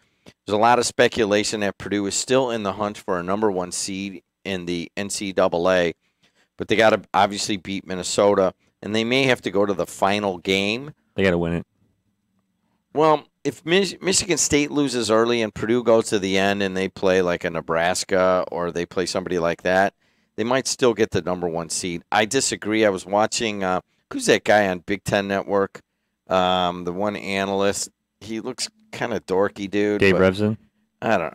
There's a lot of speculation that Purdue is still in the hunt for a number one seed in the NCAA, but they got to obviously beat Minnesota, and they may have to go to the final game. They got to win it. Well, if Michigan State loses early and Purdue goes to the end and they play like a Nebraska or they play somebody like that, they might still get the number one seed. I disagree. I was watching, who's that guy on Big Ten Network? The one analyst. He looks kind of dorky, dude. Dave Revson? I don't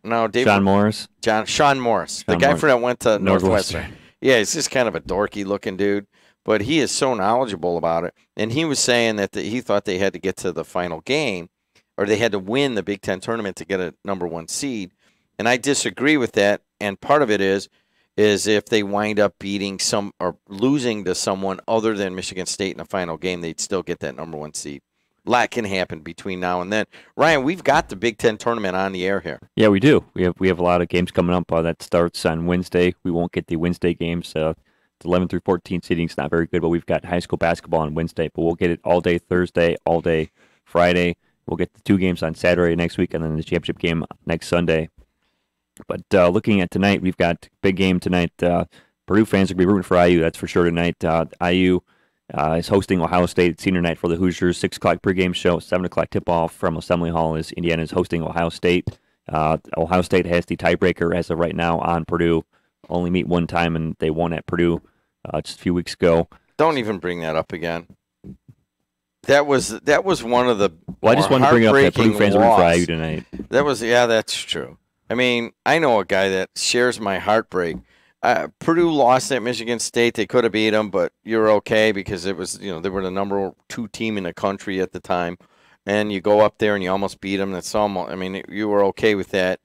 no, Dave. Sean Morris? Sean Morris. The guy that went to Northwestern. Yeah, he's just kind of a dorky looking dude. But he is so knowledgeable about it. And he was saying that he thought they had to get to the final game, or they had to win the Big Ten tournament to get a number one seed. And I disagree with that. And part of it is if they wind up beating or losing to someone other than Michigan State in the final game, they'd still get that number one seed. A lot can happen between now and then. Ryan, we've got the Big Ten tournament on the air here. Yeah, we do. We have a lot of games coming up. That starts on Wednesday. We won't get the Wednesday games. 11 through 14 seeding is not very good, but we've got high school basketball on Wednesday. But we'll get it all day Thursday, all day Friday. We'll get the two games on Saturday next week, and then the championship game next Sunday. But looking at tonight, we've got a big game tonight. Purdue fans are going to be rooting for IU, that's for sure tonight. IU is hosting Ohio State. It's senior night for the Hoosiers. 6 o'clock pregame show, 7 o'clock tip-off from Assembly Hall as Indiana is hosting Ohio State. Ohio State has the tiebreaker as of right now on Purdue. Only meet one time, and they won at Purdue just a few weeks ago. Don't even bring that up again. That was one of the I just wanted to bring up that Purdue fans are rooting for IU tonight. That's true. I mean, I know a guy that shares my heartbreak. Purdue lost at Michigan State. They could have beat them, but you're okay because it was, they were the number 2 team in the country at the time. And you go up there and you almost beat them. That's almost, you were okay with that.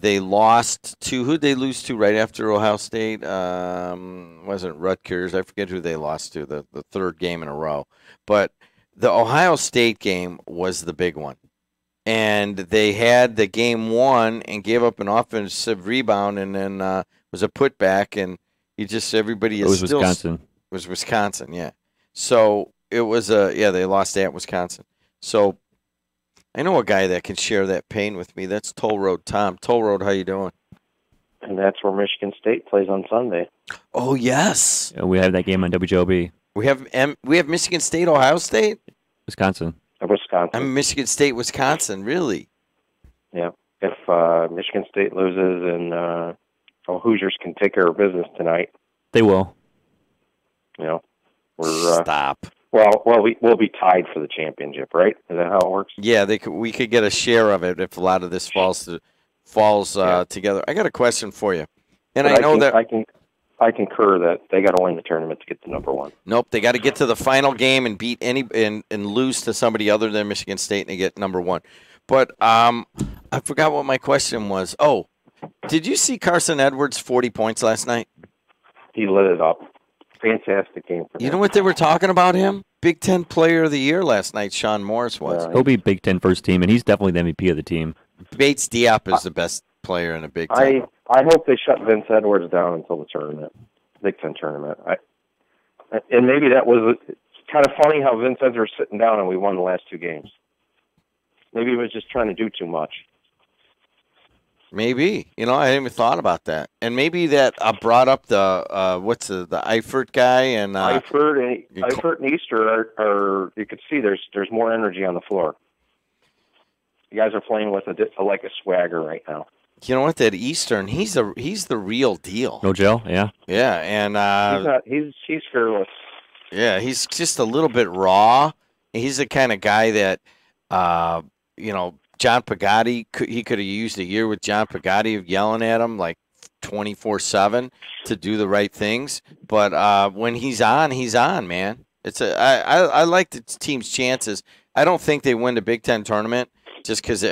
They lost to, who'd they lose to right after Ohio State? Wasn't Rutgers. I forget who they lost to, the third game in a row. But the Ohio State game was the big one. And they had the game won and gave up an offensive rebound and then was a putback. And everybody is still. It was Wisconsin. It was Wisconsin, yeah. So it was they lost at Wisconsin. So I know a guy that can share that pain with me. That's Toll Road Tom. Toll Road, how you doing? And that's where Michigan State plays on Sunday. Oh, yes. We have that game on WJOB. We have Michigan State, Ohio State? Wisconsin. Wisconsin. Michigan State, Wisconsin, really? Yeah. If Michigan State loses and Hoosiers can take care of business tonight, They will. you know, we're Stop. Well, we'll be tied for the championship, right? Is that how it works? Yeah, we could get a share of it if a lot of this falls together. I got a question for you, and But I know that I concur that they got to win the tournament to get to number one. nope, they got to get to the final game and beat and lose to somebody other than Michigan State and they get number one. But I forgot what my question was. Oh, did you see Carson Edwards 40 points last night? He lit it up. Fantastic game for him. You know what they were talking about him? Big Ten Player of the Year last night. Sean Morris was. He'll be Big Ten first team, and he's definitely the MVP of the team. Bates Diop is the best player in the Big Ten. I hope they shut Vince Edwards down until the tournament, Big Ten tournament. And maybe that was kind of funny how Vince Edwards was sitting down and we won the last two games. Maybe he was just trying to do too much. Maybe. I hadn't even thought about that. And maybe that brought up the Eifert guy and Eifert and Easter are you could see there's more energy on the floor. You guys are playing with a swagger right now. You know what? That Eastern, he's the real deal. No gel, yeah. Yeah, and he's fearless. Yeah, he's just a little bit raw. He's the kind of guy that John Pagatti, he could have used a year with John Pagatti of yelling at him like 24/7 to do the right things. But when he's on, man. I like the team's chances. I don't think they win the Big Ten tournament just because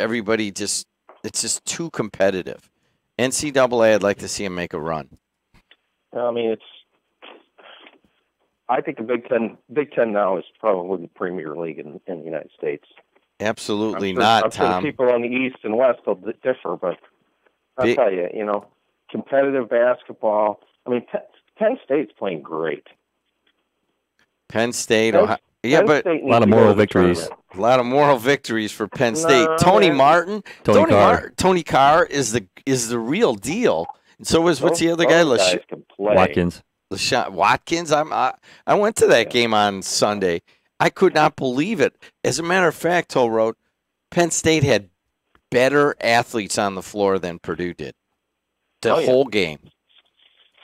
it's just too competitive. NCAA, I'd like to see him make a run. I mean, I think the Big Ten now is probably the premier league in the United States. Absolutely I'm sure, not, I'm sure Tom. the people on the East and West will differ, but I'll tell you, competitive basketball. I mean, Penn State's playing great. Penn State, Penn but State a lot of moral victories. A lot of moral victories for Penn State. Tony Martin, Tony Carr is the real deal. And so what's the other guy? Watkins. Watkins. I went to that game on Sunday. I could not believe it. As a matter of fact, Toll Road, Penn State had better athletes on the floor than Purdue did. The whole game.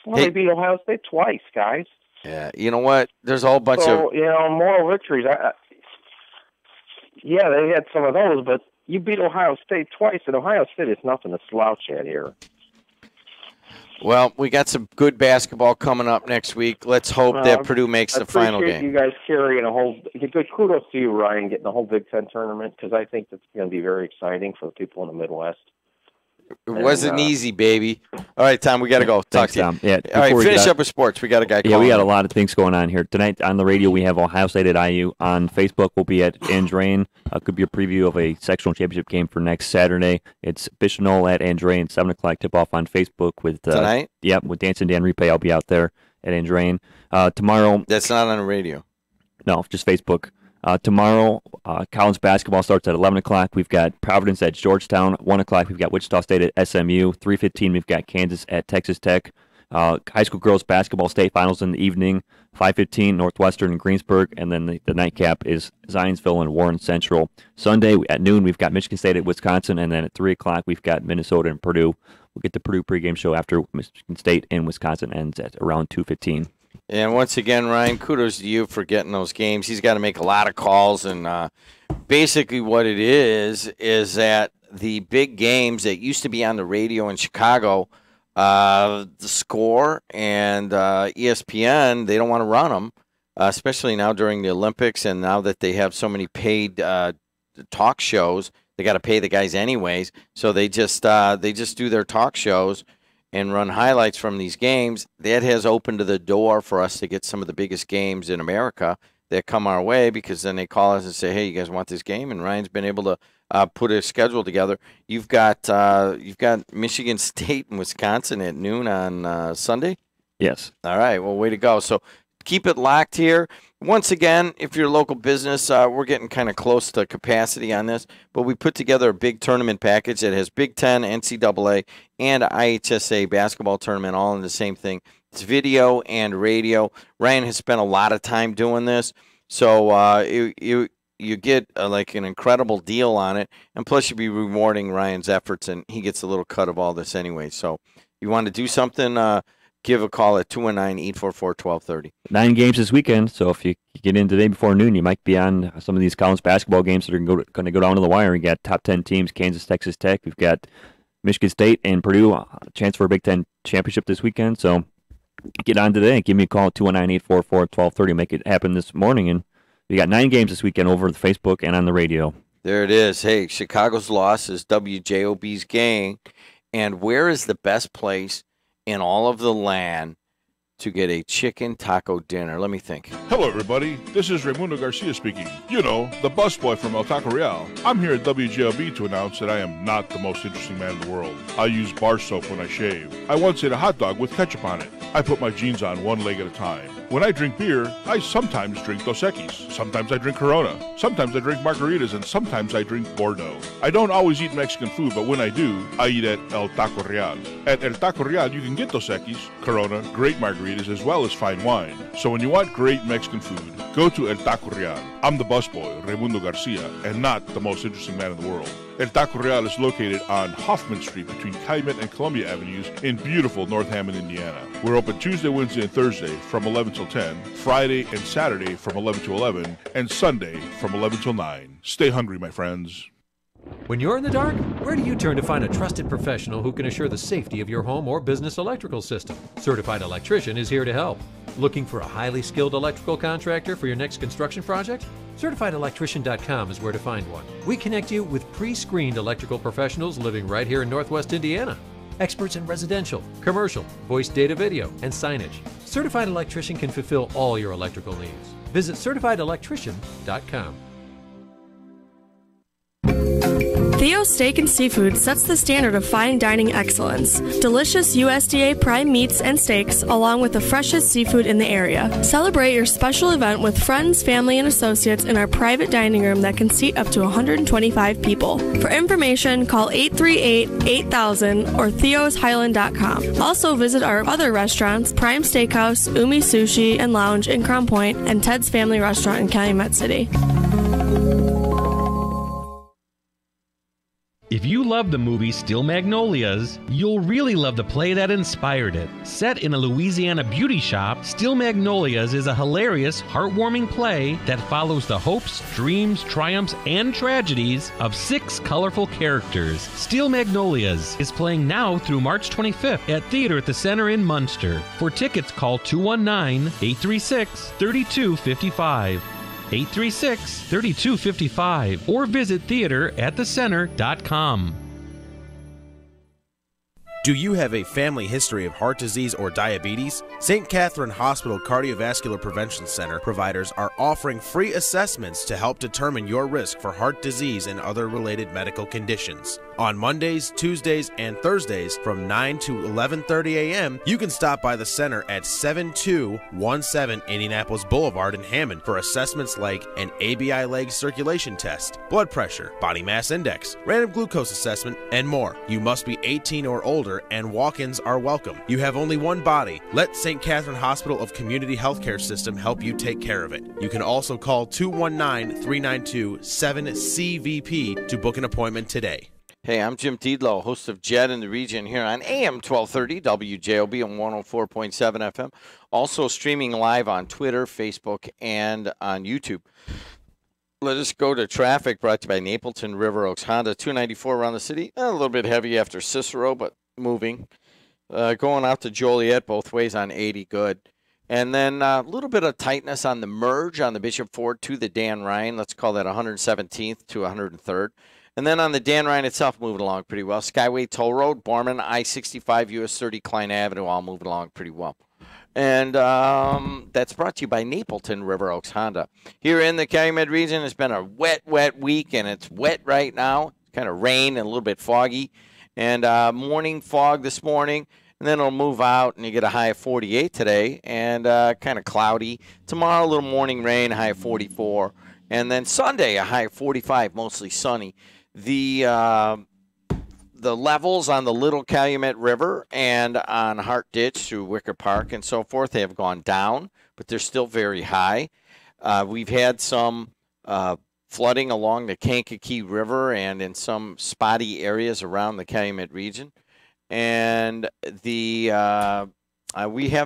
Well, they beat Ohio State twice, guys. Yeah, you know what? There's a whole bunch of moral victories. Yeah, they had some of those, but you beat Ohio State twice, and Ohio State is nothing to slouch at here. Well, we got some good basketball coming up next week. Let's hope that Purdue makes the final game. You guys carrying good kudos to you, Ryan, getting the whole Big Ten tournament, because I think that's going to be very exciting for the people in the Midwest. It wasn't easy, baby. All right, Tom, we got to go. Talk to you. Tom. Yeah, all right, finish up with sports. We got a guy calling. Yeah, we got a lot of things going on here. Tonight on the radio, we have Ohio State at IU. On Facebook, we'll be at Andrean. Could be a preview of a sectional championship game for next Saturday. It's Bishnall at Andrean, 7 o'clock tip-off on Facebook. with tonight? Yep, with Dance and Dan Repay. I'll be out there at Andrean. Tomorrow. That's not on the radio. No, just Facebook. Tomorrow, college basketball starts at 11 o'clock. We've got Providence at Georgetown. 1 o'clock, we've got Wichita State at SMU. 3:15, we've got Kansas at Texas Tech. High school girls basketball state finals in the evening. 5:15, Northwestern and Greensburg. And then the nightcap is Zionsville and Warren Central. Sunday at noon, we've got Michigan State at Wisconsin. And then at 3 o'clock, we've got Minnesota and Purdue. We'll get the Purdue pregame show after Michigan State and Wisconsin ends at around 2:15. And once again, Ryan, kudos to you for getting those games. He's got to make a lot of calls, and basically what it is that the big games that used to be on the radio in Chicago, the Score and ESPN, they don't want to run them, especially now during the Olympics, and now that they have so many paid talk shows, they got to pay the guys anyways. So they just do their talk shows and run highlights from these games. That has opened the door for us to get some of the biggest games in America that come our way, because then they call us and say, hey, you guys want this game? And Ryan's been able to put a schedule together. You've got Michigan State and Wisconsin at noon on Sunday? Yes. All right, well, way to go. So keep it locked here. Once again, if you're a local business, we're getting kind of close to capacity on this, but we put together a big tournament package that has Big Ten, NCAA, and IHSA basketball tournament all in the same thing. It's video and radio. Ryan has spent a lot of time doing this, so you get like an incredible deal on it, and plus you'll be rewarding Ryan's efforts, and he gets a little cut of all this anyway. So you want to do something, give a call at 219-844-1230. 9 games this weekend, so if you get in today before noon, you might be on some of these college basketball games that are going to go down to the wire. We got top 10 teams, Kansas, Texas Tech. We've got Michigan State and Purdue, a chance for a Big Ten championship this weekend. So get on today and give me a call at 219-844-1230. Make it happen this morning. And we got 9 games this weekend over the Facebook and on the radio. There it is. Hey, Chicago's loss is WJOB's gain. And where is the best place in all of the land to get a chicken taco dinner? Let me think. Hello, everybody. This is Raimundo Garcia speaking. You know, the busboy from El Taco Real. I'm here at WJLB to announce that I am not the most interesting man in the world. I use bar soap when I shave. I once ate a hot dog with ketchup on it. I put my jeans on one leg at a time. When I drink beer, I sometimes drink Dos Equis. Sometimes I drink Corona. Sometimes I drink margaritas, and sometimes I drink Bordeaux. I don't always eat Mexican food, but when I do, I eat at El Taco Real. At El Taco Real, you can get Dos Equis, Corona, great margaritas, as well as fine wine. So when you want great Mexican food, go to El Taco Real. I'm the busboy, Raimundo Garcia, and not the most interesting man in the world. El Taco Real is located on Hoffman Street between Calumet and Columbia Avenues in beautiful North Hammond, Indiana. We're open Tuesday, Wednesday, and Thursday from 11 till 10, Friday and Saturday from 11 to 11, and Sunday from 11 till 9. Stay hungry, my friends. When you're in the dark, where do you turn to find a trusted professional who can assure the safety of your home or business electrical system? Certified Electrician is here to help. Looking for a highly skilled electrical contractor for your next construction project? CertifiedElectrician.com is where to find one. We connect you with pre-screened electrical professionals living right here in Northwest Indiana. Experts in residential, commercial, voice data video, and signage. Certified Electrician can fulfill all your electrical needs. Visit CertifiedElectrician.com. Theo's Steak and Seafood sets the standard of fine dining excellence. Delicious USDA prime meats and steaks, along with the freshest seafood in the area. Celebrate your special event with friends, family, and associates in our private dining room that can seat up to 125 people. For information, call 838-8000 or theoshighland.com. Also visit our other restaurants, Prime Steakhouse, Umi Sushi and Lounge in Crown Point, and Ted's Family Restaurant in Calumet City. If you love the movie Steel Magnolias, you'll really love the play that inspired it. Set in a Louisiana beauty shop, Steel Magnolias is a hilarious, heartwarming play that follows the hopes, dreams, triumphs, and tragedies of 6 colorful characters. Steel Magnolias is playing now through March 25th at Theater at the Center in Munster. For tickets, call 219-836-3255. 836-3255 or visit theateratthecenter.com. Do you have a family history of heart disease or diabetes? St. Catherine Hospital Cardiovascular Prevention Center providers are offering free assessments to help determine your risk for heart disease and other related medical conditions. On Mondays, Tuesdays, and Thursdays from 9 to 11:30 a.m., you can stop by the center at 7217 Indianapolis Boulevard in Hammond for assessments like an ABI leg circulation test, blood pressure, body mass index, random glucose assessment, and more. You must be 18 or older, and walk-ins are welcome. You have only one body. Let St. Catherine Hospital of Community Healthcare System help you take care of it. You can also call 219-392-7CVP to book an appointment today. Hey, I'm Jim Tiedlow, host of JED in the Region here on AM 1230 WJOB on 104.7 FM. Also streaming live on Twitter, Facebook, and on YouTube. Let us go to traffic brought to you by Napleton River Oaks Honda. 294 around the city. A little bit heavy after Cicero, but moving. Going out to Joliet both ways on 80, good. And then a little bit of tightness on the merge on the Bishop Ford to the Dan Ryan. Let's call that 117th to 103rd. And then on the Dan Ryan itself, moving along pretty well. Skyway Toll Road, Borman, I-65, US 30, Klein Avenue, all moving along pretty well. And that's brought to you by Napleton River Oaks Honda. Here in the Calumet region, it's been a wet week, and it's wet right now. Kind of rain and a little bit foggy. And morning fog this morning. and then it'll move out, and you get a high of 48 today, and kind of cloudy. Tomorrow, a little morning rain, high of 44, and then Sunday, a high of 45, mostly sunny. The levels on the Little Calumet River and on Hart Ditch through Wicker Park and so forth, they have gone down, but they're still very high. We've had some flooding along the Kankakee River and in some spotty areas around the Calumet region. And we have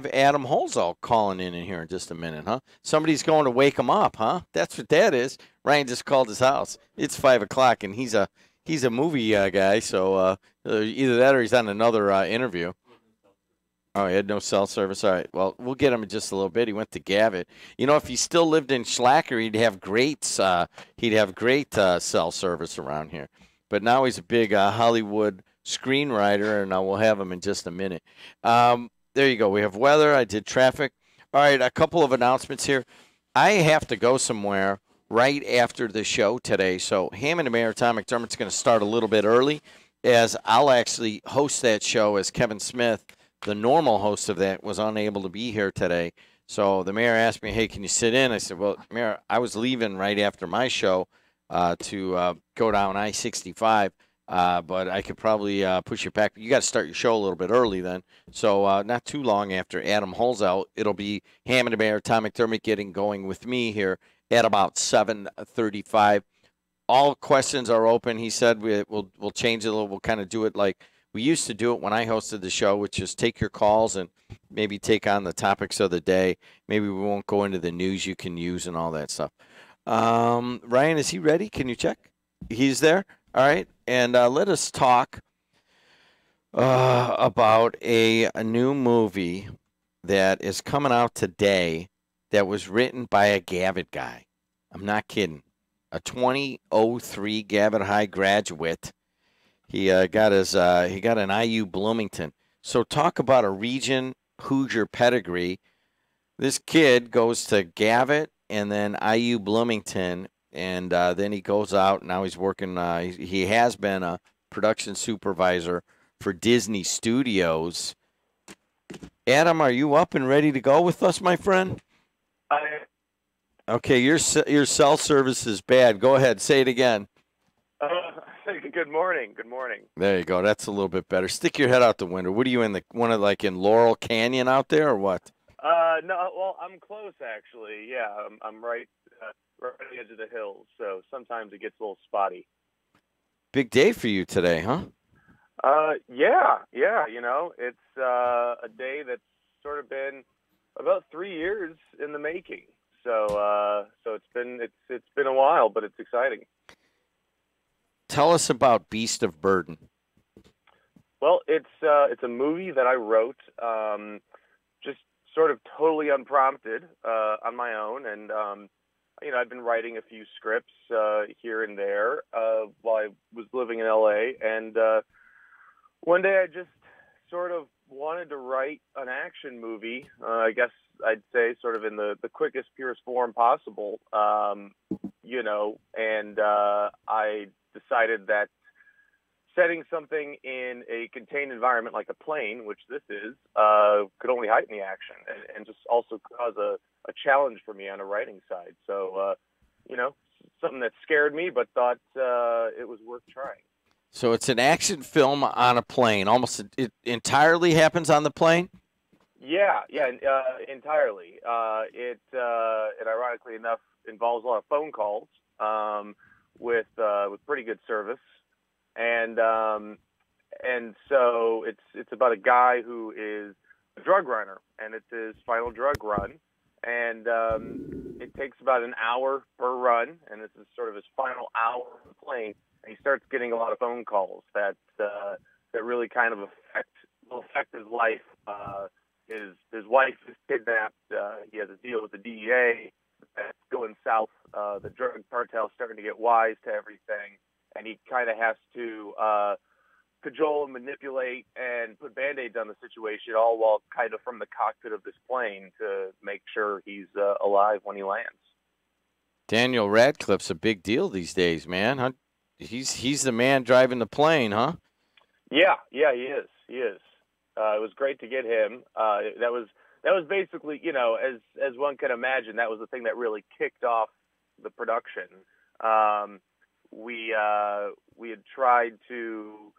Adam Holzall calling in here in just a minute, huh? Somebody's going to wake him up, huh? That's what that is. Ryan just called his house. It's 5 o'clock, and he's a movie guy, so either that or he's on another interview. Oh, he had no cell service. All right. Well, we'll get him in just a little bit. He went to Gavitt. You know, if he still lived in Schlacker, he'd have great cell service around here. But now he's a big Hollywood screenwriter, and we'll have him in just a minute. There you go. We have weather. I did traffic. All right, a couple of announcements here. I have to go somewhere right after the show today. So Hammond and Mayor Tom McDermott's going to start a little bit early, as I'll actually host that show, as Kevin Smith, the normal host of that, was unable to be here today. So the mayor asked me, hey, can you sit in? I said, well, Mayor, I was leaving right after my show to go down I-65, but I could probably push you back. You got to start your show a little bit early then. So not too long after Adam Holzall, it'll be Hammond and Mayor Tom McDermott getting going with me here at about 7:35. All questions are open. He said we'll change it a little. We'll kind of do it like we used to do it when I hosted the show, which is take your calls and maybe take on the topics of the day. Maybe we won't go into the news you can use and all that stuff. Ryan, is he ready? Can you check? He's there? All right. And let us talk about a new movie that is coming out today that was written by a Gavitt guy. I'm not kidding. A 2003 Gavitt High graduate. He got an IU Bloomington. So talk about a region Hoosier pedigree. This kid goes to Gavitt and then IU Bloomington, and then he goes out. Now he's working. He has been a production supervisor for Disney Studios. Adam, are you up and ready to go with us, my friend? Okay, your cell service is bad. Go ahead, say it again. Good morning. Good morning. There you go. That's a little bit better. Stick your head out the window. What are you in in Laurel Canyon out there, or what? No, well, I'm close actually. Yeah, I'm right on the edge of the hills. So sometimes it gets a little spotty. Big day for you today, huh? Yeah. You know, it's a day that's sort of been about 3 years in the making. So it's been a while, but it's exciting. Tell us about Beast of Burden. Well, it's a movie that I wrote, just sort of totally unprompted on my own, and I've been writing a few scripts here and there while I was living in LA, and one day I just sort of wanted to write an action movie. I guess I'd say sort of in the quickest, purest form possible, and I decided that setting something in a contained environment like a plane, which this is, could only heighten the action and just also cause a challenge for me on a writing side. So, something that scared me, but thought it was worth trying. So it's an action film on a plane. Almost it entirely happens on the plane? Yeah, entirely. It ironically enough involves a lot of phone calls with pretty good service, and so it's about a guy who is a drug runner, and it's his final drug run, and it takes about an hour per run, and this is sort of his final hour on the plane, and he starts getting a lot of phone calls that really kind of affect his life. His wife is kidnapped. He has a deal with the DEA that's going south. The drug cartel's starting to get wise to everything, and he kind of has to cajole and manipulate and put Band-Aids on the situation, all while kind of from the cockpit of this plane to make sure he's alive when he lands. Daniel Radcliffe's a big deal these days, man. Huh? He's the man driving the plane, huh? Yeah, he is. It was great to get him. That was basically, as one can imagine, that was the thing that really kicked off the production. We had tried to,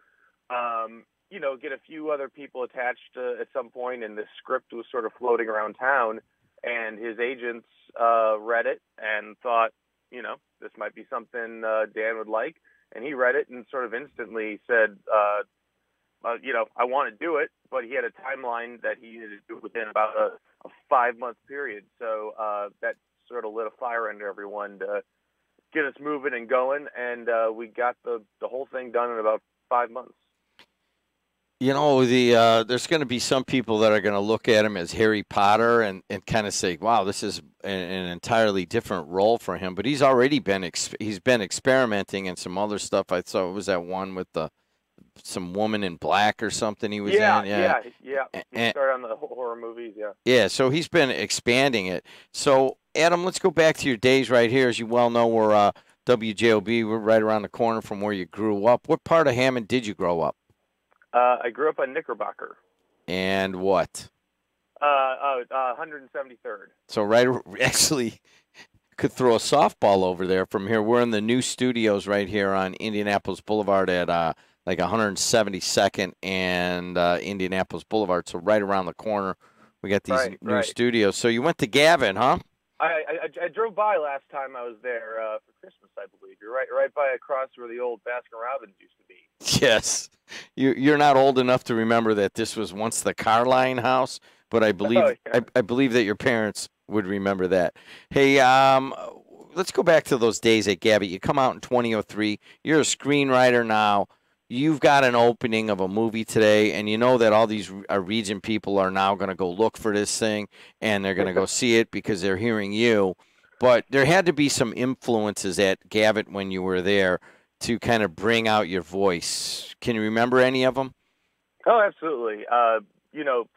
get a few other people attached at some point, and the script was sort of floating around town, and his agents read it and thought, this might be something Dan would like, and he read it and sort of instantly said, I want to do it, but he had a timeline that he needed to do it within about a 5-month period. So that sort of lit a fire under everyone to get us moving and going, and we got the whole thing done in about 5 months. There's going to be some people that are going to look at him as Harry Potter and kind of say, wow, this is an entirely different role for him. But he's already been experimenting in some other stuff. I saw it was that one with some woman in black or something he was in. Yeah. He started on the horror movies, yeah. Yeah, so he's been expanding it. So, Adam, let's go back to your days right here. As you well know, we're WJOB. We're right around the corner from where you grew up. What part of Hammond did you grow up? I grew up on Knickerbocker. And what? 173rd. So actually, could throw a softball over there from here. We're in the new studios right here on Indianapolis Boulevard at like 172nd and Indianapolis Boulevard. So right around the corner, we got these new studios. So you went to Gavin, huh? I drove by last time I was there for Christmas, I believe. You're right by across where the old Baskin-Robbins used to be. Yes. You're not old enough to remember that this was once the Carline house, but I believe I believe that your parents would remember that. Hey, let's go back to those days at Gabby. You come out in 2003. You're a screenwriter now. You've got an opening of a movie today, and you know that all these region people are now going to go look for this thing, and they're going to go see it because they're hearing you. But there had to be some influences at Gavitt when you were there to kind of bring out your voice. Can you remember any of them? Oh, absolutely.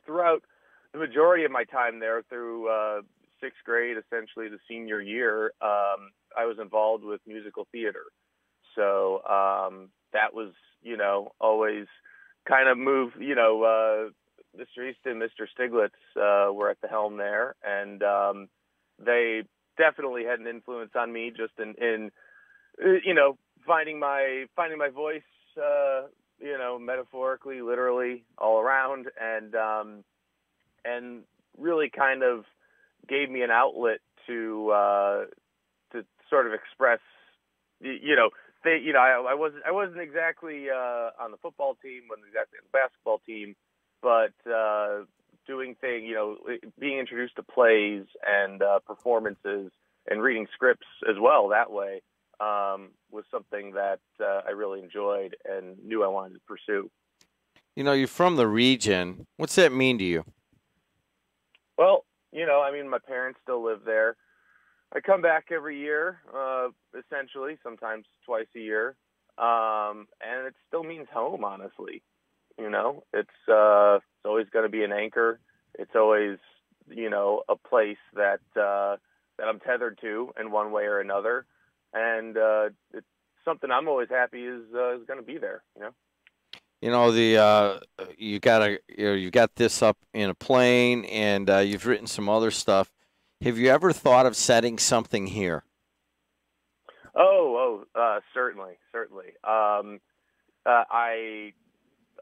Throughout the majority of my time there, through sixth grade, essentially the senior year, I was involved with musical theater. So that was, always kind of moved, Mr. Easton, Mr. Stiglitz were at the helm there, and they definitely had an influence on me just in finding my voice, metaphorically, literally, all around, and really kind of gave me an outlet to sort of express, I wasn't exactly on the football team, wasn't exactly on the basketball team, but doing things, being introduced to plays and performances and reading scripts as well that way was something that I really enjoyed and knew I wanted to pursue. You're from the region. What's that mean to you? Well, my parents still live there. I come back every year, essentially, sometimes twice a year, and it still means home, honestly. It's always going to be an anchor. It's always, a place that I'm tethered to in one way or another, and it's something I'm always happy is going to be there. You got this up in a plane, and you've written some other stuff. Have you ever thought of setting something here? Certainly.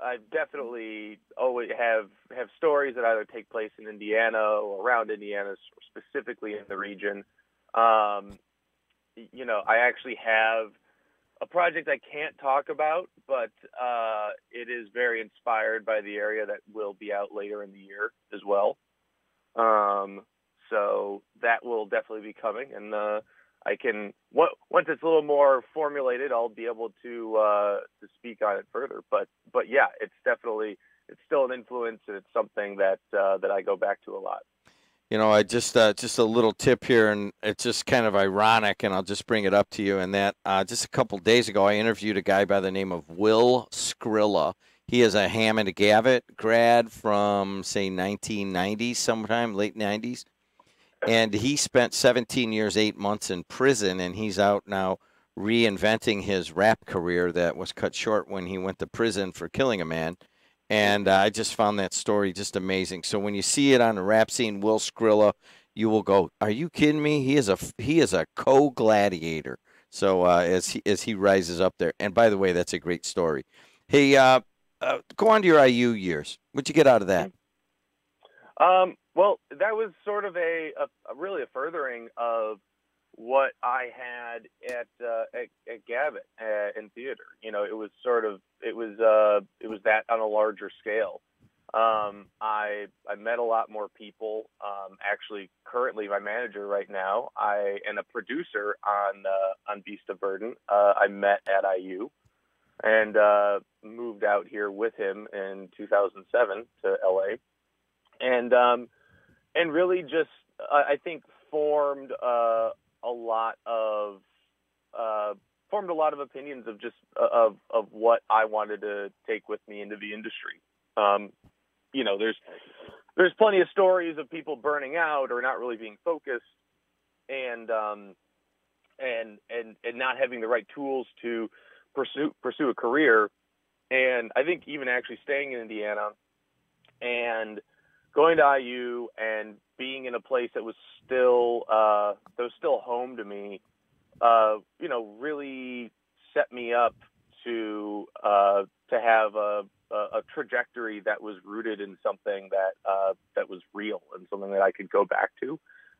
I definitely always have stories that either take place in Indiana or around Indiana, specifically in the region. I actually have a project I can't talk about, but it is very inspired by the area that will be out later in the year as well. So that will definitely be coming, and once it's a little more formulated, I'll be able to speak on it further. But yeah, it's still an influence, and it's something that I go back to a lot. I just a little tip here, and it's just kind of ironic, and I'll just bring it up to you. And that just a couple days ago, I interviewed a guy by the name of Will Skrilla. He is a Hammond Gavitt grad from, say, 1990s, sometime, late 90s. And he spent 17 years, 8 months in prison, and he's out now reinventing his rap career that was cut short when he went to prison for killing a man. And I just found that story just amazing. So when you see it on the rap scene, Will Skrilla, you will go, "Are you kidding me? He is a co-gladiator." So as he rises up there, and by the way, that's a great story. Hey, go on to your IU years. What'd you get out of that? Well, that was sort of a really a furthering of what I had at Gavitt in theater. You know, it was that on a larger scale. I met a lot more people. Actually, currently my manager right now, and a producer on Beast of Burden. I met at IU and moved out here with him in 2007 to LA, and really just I think formed a lot of opinions of just of what I wanted to take with me into the industry. You know, there's plenty of stories of people burning out or not really being focused, and not having the right tools to pursue a career. And I think even actually staying in Indiana and going to IU and being in a place that was still home to me, you know, really set me up to have a trajectory that was rooted in something that was real and something that I could go back to,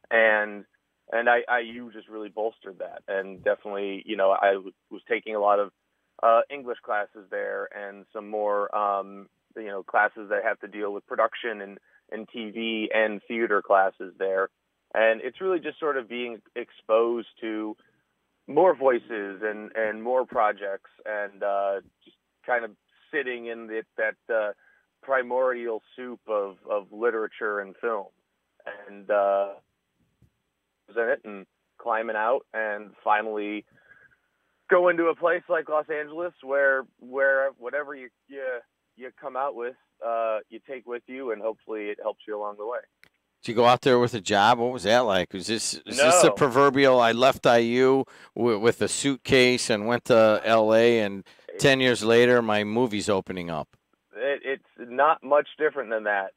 and IU just really bolstered that. And definitely, you know, I was taking a lot of English classes there and some more you know, classes that have to deal with production and TV and theater classes there. And it's really just sort of being exposed to more voices and more projects, and just kind of sitting in that primordial soup of literature and film, and in it and climbing out, and finally go into a place like Los Angeles where whatever you come out with, you take with you, and hopefully it helps you along the way. Did you go out there with a job? What was that like? Is this the proverbial, I left IU with a suitcase and went to L.A., and 10 years later my movie's opening up? It's not much different than that.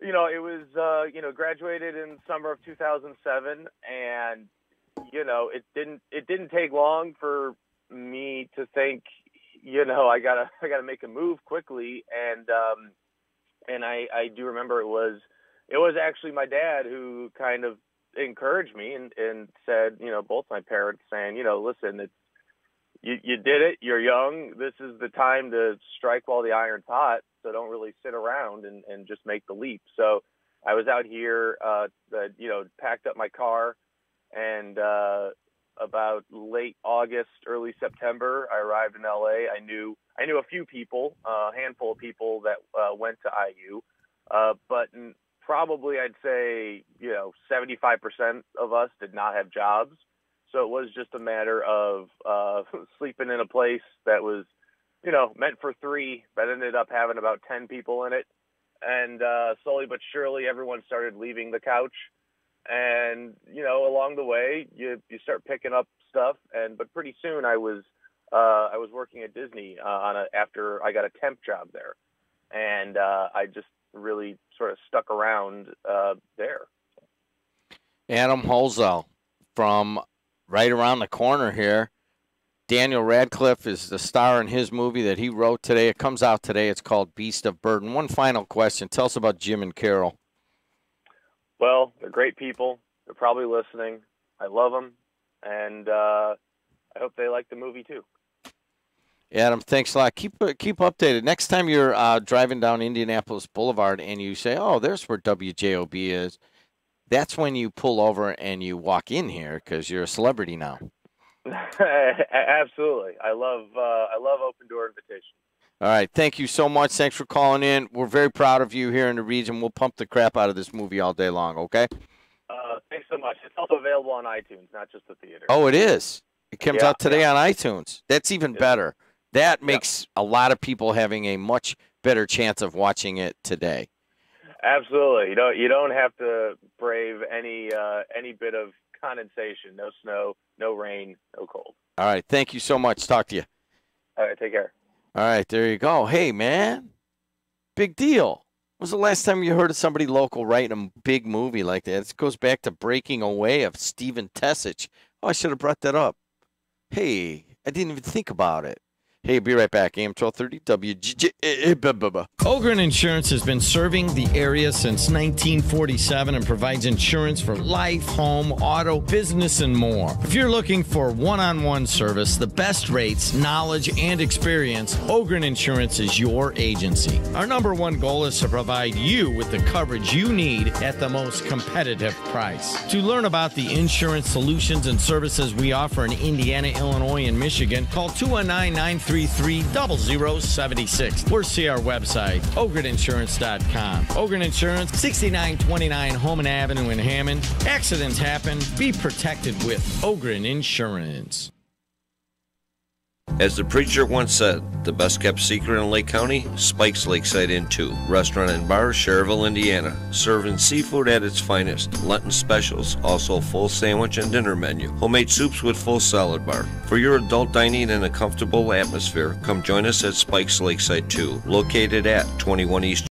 It was, graduated in summer of 2007, and, you know, it didn't take long for me to think, you know, I gotta make a move quickly. And I do remember it was actually my dad who kind of encouraged me and said, you know, both my parents saying, you know, listen, you did it, you're young, this is the time to strike while the iron's hot, so don't really sit around and just make the leap. So I was out here, packed up my car, and about late August, early September, I arrived in LA. I knew a few people, a handful of people that went to IU, but probably I'd say, you know, 75% of us did not have jobs. So it was just a matter of sleeping in a place that was, you know, meant for 3, but ended up having about 10 people in it. And slowly but surely, everyone started leaving the couch. And, you know, along the way, you start picking up stuff. But pretty soon I was working at Disney after I got a temp job there. And I just really sort of stuck around there. Adam Holzell from right around the corner here. Daniel Radcliffe is the star in his movie that he wrote today. It comes out today. It's called Beast of Burden. One final question. Tell us about Jim and Carol. Well, they're great people. They're probably listening. I love them. And I hope they like the movie, too. Adam, thanks a lot. Keep updated. Next time you're driving down Indianapolis Boulevard and you say, oh, there's where WJOB is, that's when you pull over and you walk in here because you're a celebrity now. Absolutely. I love open door invitations. All right. Thank you so much. Thanks for calling in. We're very proud of you here in the region. We'll pump the crap out of this movie all day long, okay? Thanks so much. It's also available on iTunes, not just the theater. Oh, it is? It comes out today on iTunes. That's even better. That makes a lot of people having a much better chance of watching it today. Absolutely. You don't have to brave any bit of condensation. No snow, no rain, no cold. All right. Thank you so much. Talk to you. All right. Take care. All right, there you go. Hey, man, big deal. When was the last time you heard of somebody local writing a big movie like that? This goes back to Breaking Away of Stephen Tessich. Oh, I should have brought that up. Hey, I didn't even think about it. Hey, be right back. AM 1230 WGJ. Ogren Insurance has been serving the area since 1947 and provides insurance for life, home, auto, business, and more. If you're looking for one-on-one service, the best rates, knowledge, and experience, Ogren Insurance is your agency. Our number one goal is to provide you with the coverage you need at the most competitive price. To learn about the insurance solutions and services we offer in Indiana, Illinois, and Michigan, call 219-933-0076 or see our website, ogreninsurance.com. Ogren Insurance, 6929 Holman Avenue in Hammond. Accidents happen. Be protected with Ogren Insurance. As the preacher once said, the best kept secret in Lake County, Spike's Lakeside Inn 2. Restaurant and bar, Cherville, Indiana. Serving seafood at its finest. Lenten specials, also a full sandwich and dinner menu. Homemade soups with full salad bar. For your adult dining in a comfortable atmosphere, come join us at Spike's Lakeside 2. Located at 21 East